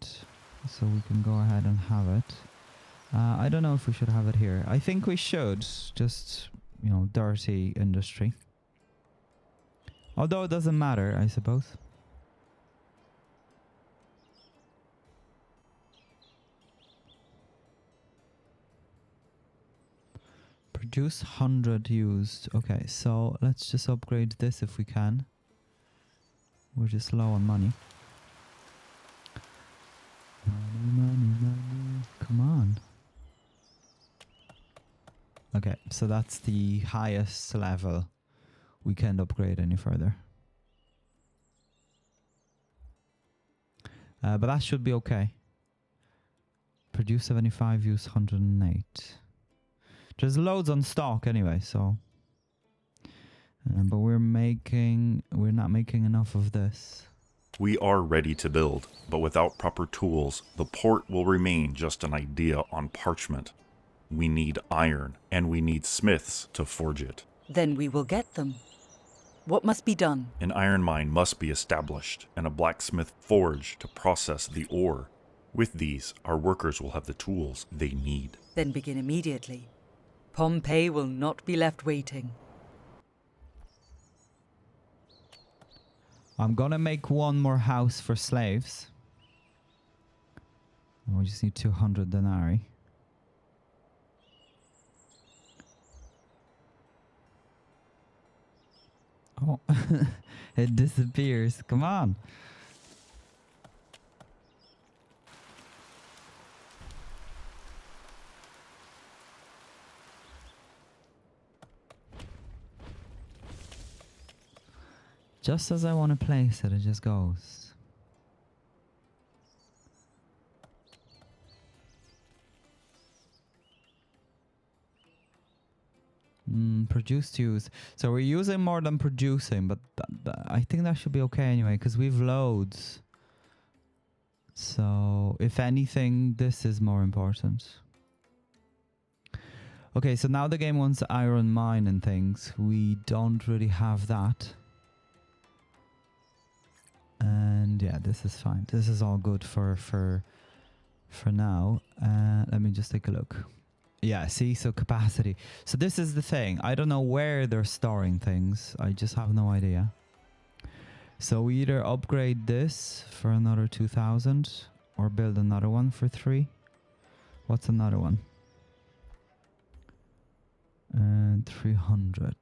so we can go ahead and have it. I don't know if we should have it here. I think we should, just you know, dirty industry. Although it doesn't matter, I suppose. Produce 100 used. Okay, so let's just upgrade this if we can. We're just low on money. Money, money, money. Come on. Okay, so that's the highest level. We can't upgrade any further. But that should be okay. Produce 75, use 108. There's loads on stock anyway, so... but we're not making enough of this. We are ready to build, but without proper tools, the port will remain just an idea on parchment. We need iron, and we need smiths to forge it. Then we will get them. What must be done? An iron mine must be established, and a blacksmith forge to process the ore. With these, our workers will have the tools they need. Then begin immediately. Pompeii will not be left waiting. I'm gonna make one more house for slaves. And we just need 200 denarii. Oh, it disappears. Come on. Just as I want to place it, it just goes. Produce to use. So we're using more than producing, but I think that should be okay anyway, because we've loads. So if anything, this is more important. Okay, so now the game wants iron mine and things. We don't really have that. And yeah, this is fine. This is all good for now. Let me just take a look. Yeah, see, so capacity. So this is the thing. I don't know where they're storing things. I just have no idea. So we either upgrade this for another 2,000 or build another one for 3. What's another one? 300.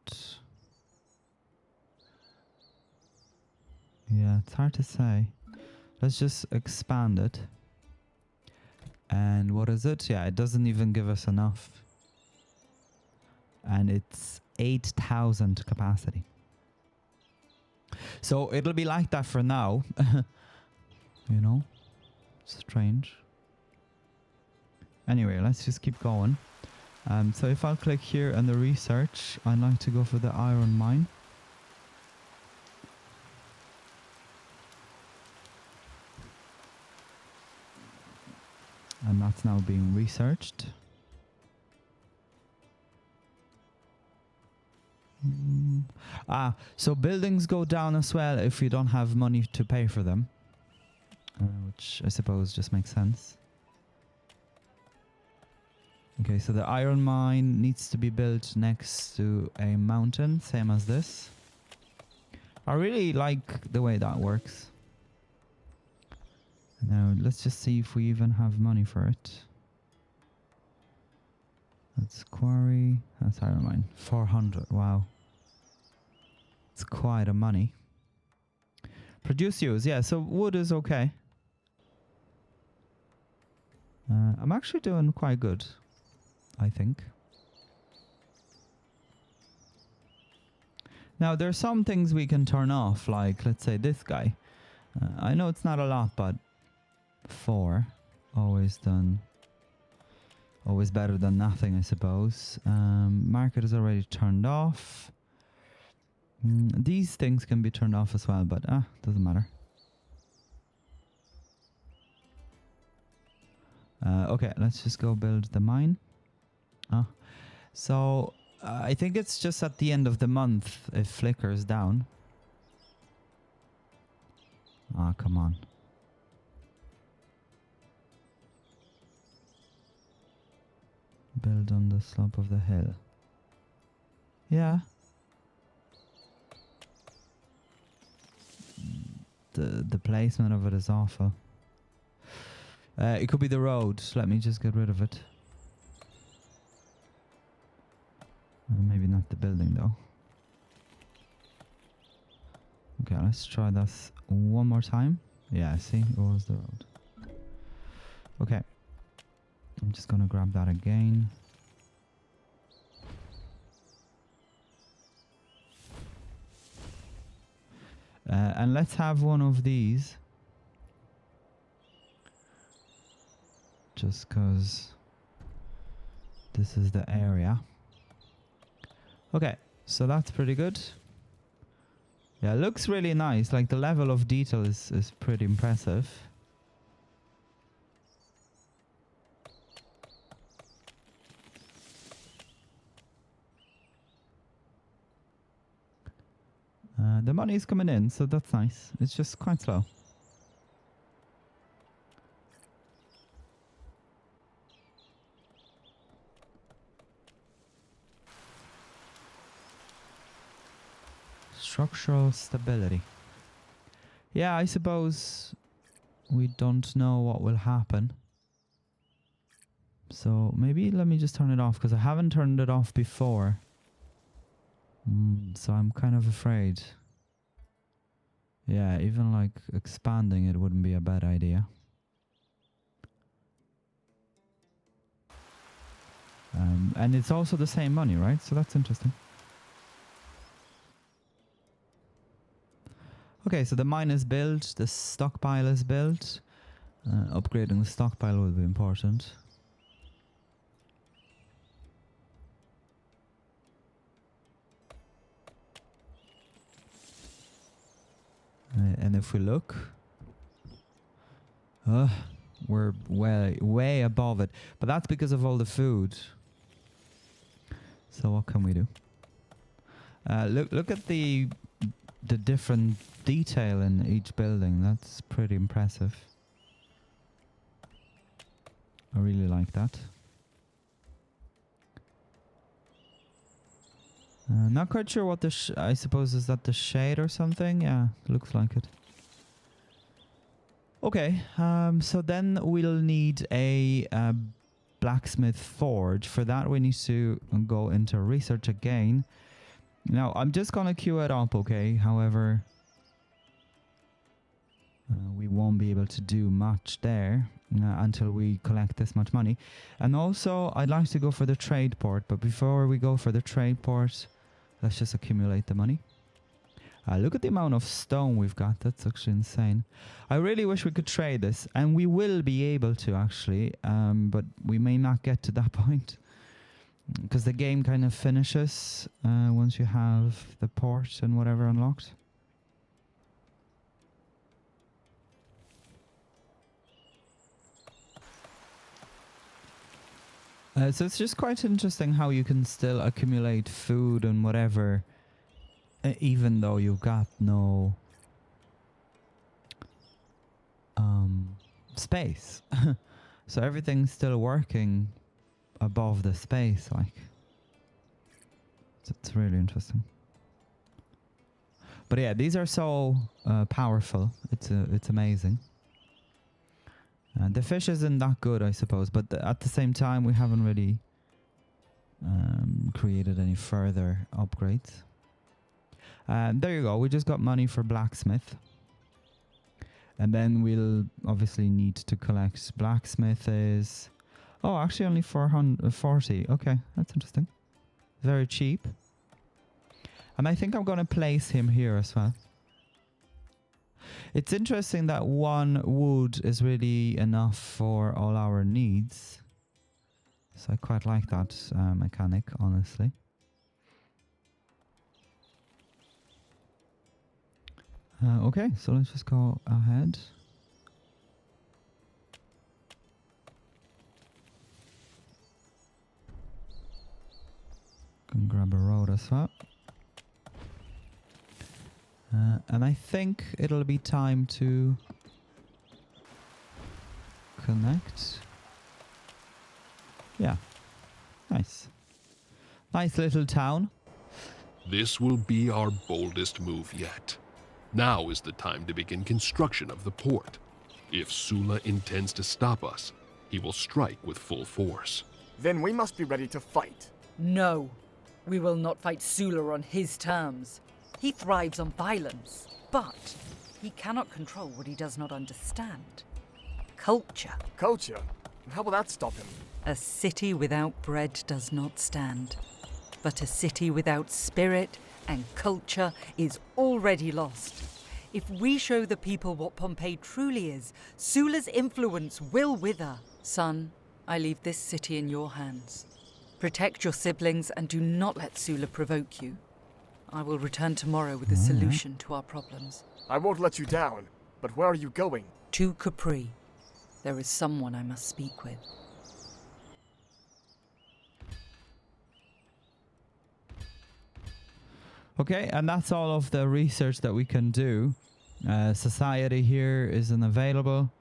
Yeah, it's hard to say. Let's just expand it. And what is it? Yeah, it doesn't even give us enough. And it's 8,000 capacity. So it'll be like that for now. You know? Strange. Anyway, let's just keep going. So if I'll click here on the research, I'd like to go for the iron mine. And that's now being researched. So buildings go down as well if you don't have money to pay for them. Which I suppose just makes sense. Okay, so the iron mine needs to be built next to a mountain, same as this. I really like the way that works. Now, let's just see if we even have money for it. That's quarry. That's iron mine. 400. Wow. It's quite a money. Produce use. Yeah, so wood is okay. I'm actually doing quite good, I think. Now, there's some things we can turn off, like, let's say, this guy. I know it's not a lot, but 4. Always done. Always better than nothing, I suppose. Market is already turned off. These things can be turned off as well, but doesn't matter. Okay, let's just go build the mine. So I think it's just at the end of the month it flickers down. Come on. Build on the slope of the hill. Yeah. The placement of it is awful. It could be the road. Let me just get rid of it. Maybe not the building though. Okay, let's try this one more time. Yeah, see, it was the road. Okay. I'm just gonna grab that again. And let's have one of these. Just because this is the area. Okay, so that's pretty good. Yeah, it looks really nice. Like the level of detail is pretty impressive. The money is coming in, so that's nice. It's just quite slow. Structural stability. Yeah, I suppose we don't know what will happen. So maybe let me just turn it off, because I haven't turned it off before. So I'm kind of afraid. Yeah, even like expanding it wouldn't be a bad idea. And it's also the same money, right? So that's interesting. Okay, so the mine is built, the stockpile is built. Upgrading the stockpile will be important. And if we look, we're way above it. But that's because of all the food. So what can we do? Look at the different detail in each building. That's pretty impressive. I really like that. Not quite sure what the I suppose is that the shade or something? Yeah, looks like it. Okay, so then we'll need a blacksmith forge. For that we need to go into research again. Now, I'm just gonna queue it up, okay? However, we won't be able to do much there until we collect this much money. And also, I'd like to go for the trade port, but before we go for the trade port, let's just accumulate the money. Look at the amount of stone we've got. That's actually insane. I really wish we could trade this, and we will be able to actually, but we may not get to that point. Because the game kind of finishes once you have the port and whatever unlocked. So it's just quite interesting how you can still accumulate food and whatever, even though you've got no space. So everything's still working above the space, like. So it's really interesting. But yeah, these are so powerful. It's amazing. The fish isn't that good, I suppose, but at the same time, we haven't really created any further upgrades. There you go. We just got money for blacksmith. And then we'll obviously need to collect blacksmith is... Oh, actually only 440. Okay, that's interesting. Very cheap. And I think I'm going to place him here as well. It's interesting that one wood is really enough for all our needs. So I quite like that mechanic, honestly. Okay, so let's just go ahead. Can grab a road as well. And I think it'll be time to connect. Yeah, nice. Nice little town. This will be our boldest move yet. Now is the time to begin construction of the port. If Sulla intends to stop us, he will strike with full force. Then we must be ready to fight. No, we will not fight Sulla on his terms. He thrives on violence, but he cannot control what he does not understand. Culture. Culture? How will that stop him? A city without bread does not stand. But a city without spirit and culture is already lost. If we show the people what Pompeii truly is, Sulla's influence will wither. Son, I leave this city in your hands. Protect your siblings and do not let Sulla provoke you. I will return tomorrow with a solution to our problems. I won't let you down, but where are you going? To Capri. There is someone I must speak with. Okay, and that's all of the research that we can do. Society here isn't available.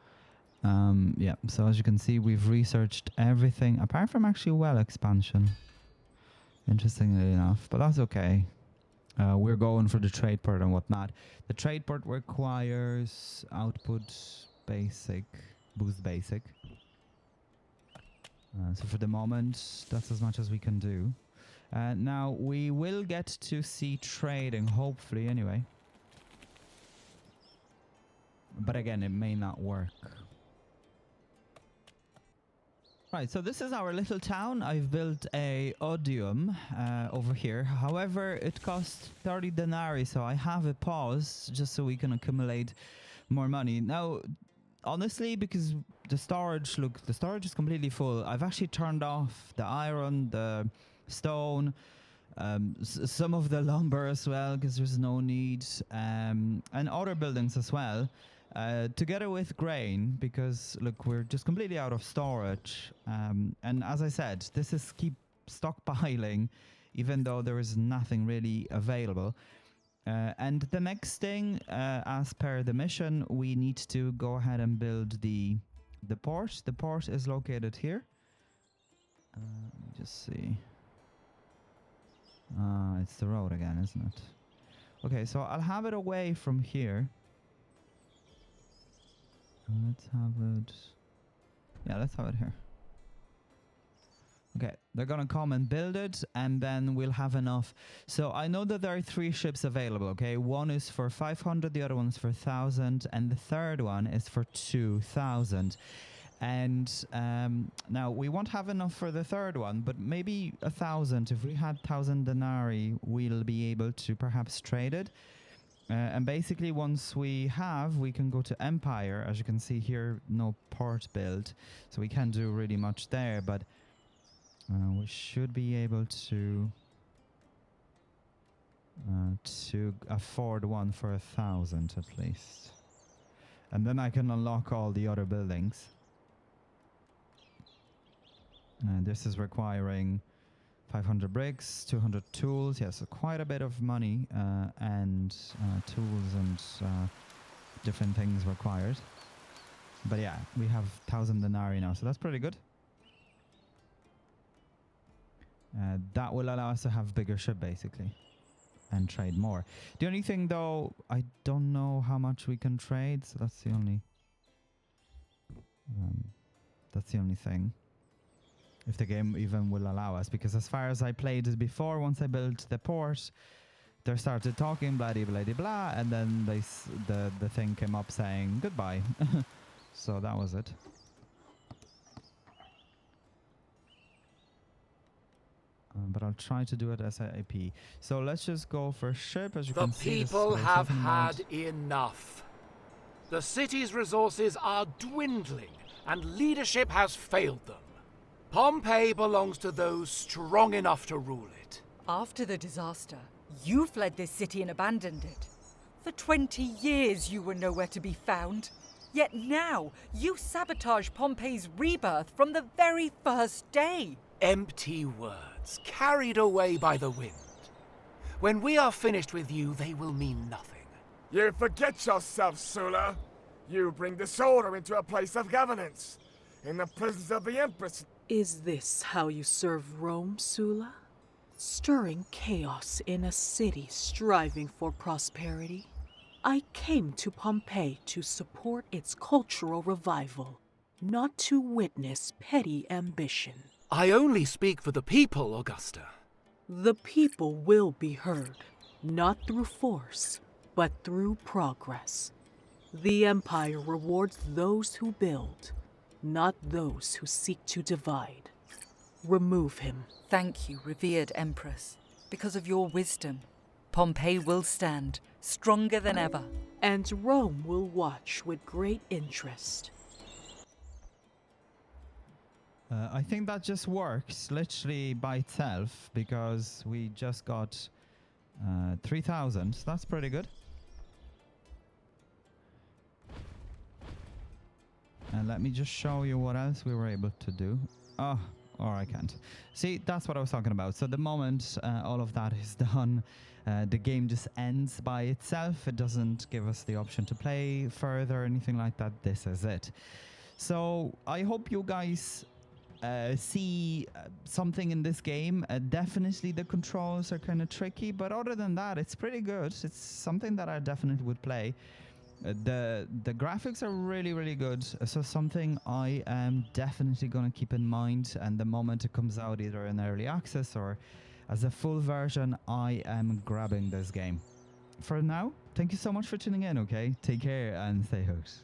Yeah, so as you can see, we've researched everything, apart from actually well expansion. Interestingly enough, but that's okay. We're going for the trade port and whatnot. The trade port requires output basic, boost basic. So for the moment, that's as much as we can do. Now, we will get to see trading, hopefully, anyway. But again, it may not work. Right, so this is our little town. I've built a odium over here. However, it costs 30 denarii, so I have it paused just so we can accumulate more money. Now, honestly, because the storage, look, the storage is completely full. I've actually turned off the iron, the stone, some of the lumber as well, because there's no need, and other buildings as well, together with grain, because look, we're just completely out of storage, and as I said, this is keep stockpiling even though there is nothing really available. And the next thing, as per the mission, we need to go ahead and build the port. The port is located here. Let me just see. It's the road again, isn't it? Okay, so I'll have it away from here. Let's have it... Yeah, let's have it here. Okay, they're gonna come and build it, and then we'll have enough. So I know that there are 3 ships available, okay? One is for 500, the other one's for 1,000, and the third one is for 2,000. And now we won't have enough for the third one, but maybe 1,000. If we had 1,000 denarii, we'll be able to perhaps trade it. And basically, once we have, we can go to Empire. As you can see here, no port built, so we can't do really much there. But we should be able to afford one for 1,000 at least, and then I can unlock all the other buildings. This is requiring 500 bricks, 200 tools. Yes, so quite a bit of money and tools and different things required. But yeah, we have 1,000 denarii now, so that's pretty good. That will allow us to have bigger ship basically and trade more. The only thing though, I don't know how much we can trade, so that's the only thing. If the game even will allow us, because as far as I played it before, once I built the port, they started talking blah blah blah, and then the thing came up saying goodbye. So that was it. But I'll try to do it as SAP. So let's just go for ship. As you can see, the people have had enough. The city's resources are dwindling, and leadership has failed them. Pompeii belongs to those strong enough to rule it. After the disaster, you fled this city and abandoned it. For 20 years you were nowhere to be found. Yet now, you sabotage Pompeii's rebirth from the very first day. Empty words, carried away by the wind. When we are finished with you, they will mean nothing. You forget yourself, Sulla. You bring disorder into a place of governance. In the presence of the Empress. Is this how you serve Rome, Sulla? stirring chaos in a city striving for prosperity. I came to Pompeii to support its cultural revival, not to witness petty ambition. I only speak for the people, Augusta. The people will be heard, not through force, but through progress. The Empire rewards those who build, not those who seek to divide. Remove him. Thank you, revered Empress. Because of your wisdom, Pompeii will stand, stronger than ever. And Rome will watch with great interest. I think that just works literally by itself because we just got 3,000. That's pretty good. And let me just show you what else we were able to do. Oh, or I can't. See, that's what I was talking about. So the moment all of that is done, the game just ends by itself. It doesn't give us the option to play further or anything like that. This is it. So I hope you guys see something in this game. Definitely the controls are kind of tricky, but other than that, it's pretty good. It's something that I definitely would play. The graphics are really, really good. So something I am definitely going to keep in mind. And the moment it comes out, either in early access or as a full version, I am grabbing this game. For now, thank you so much for tuning in, okay? Take care and stay hooked.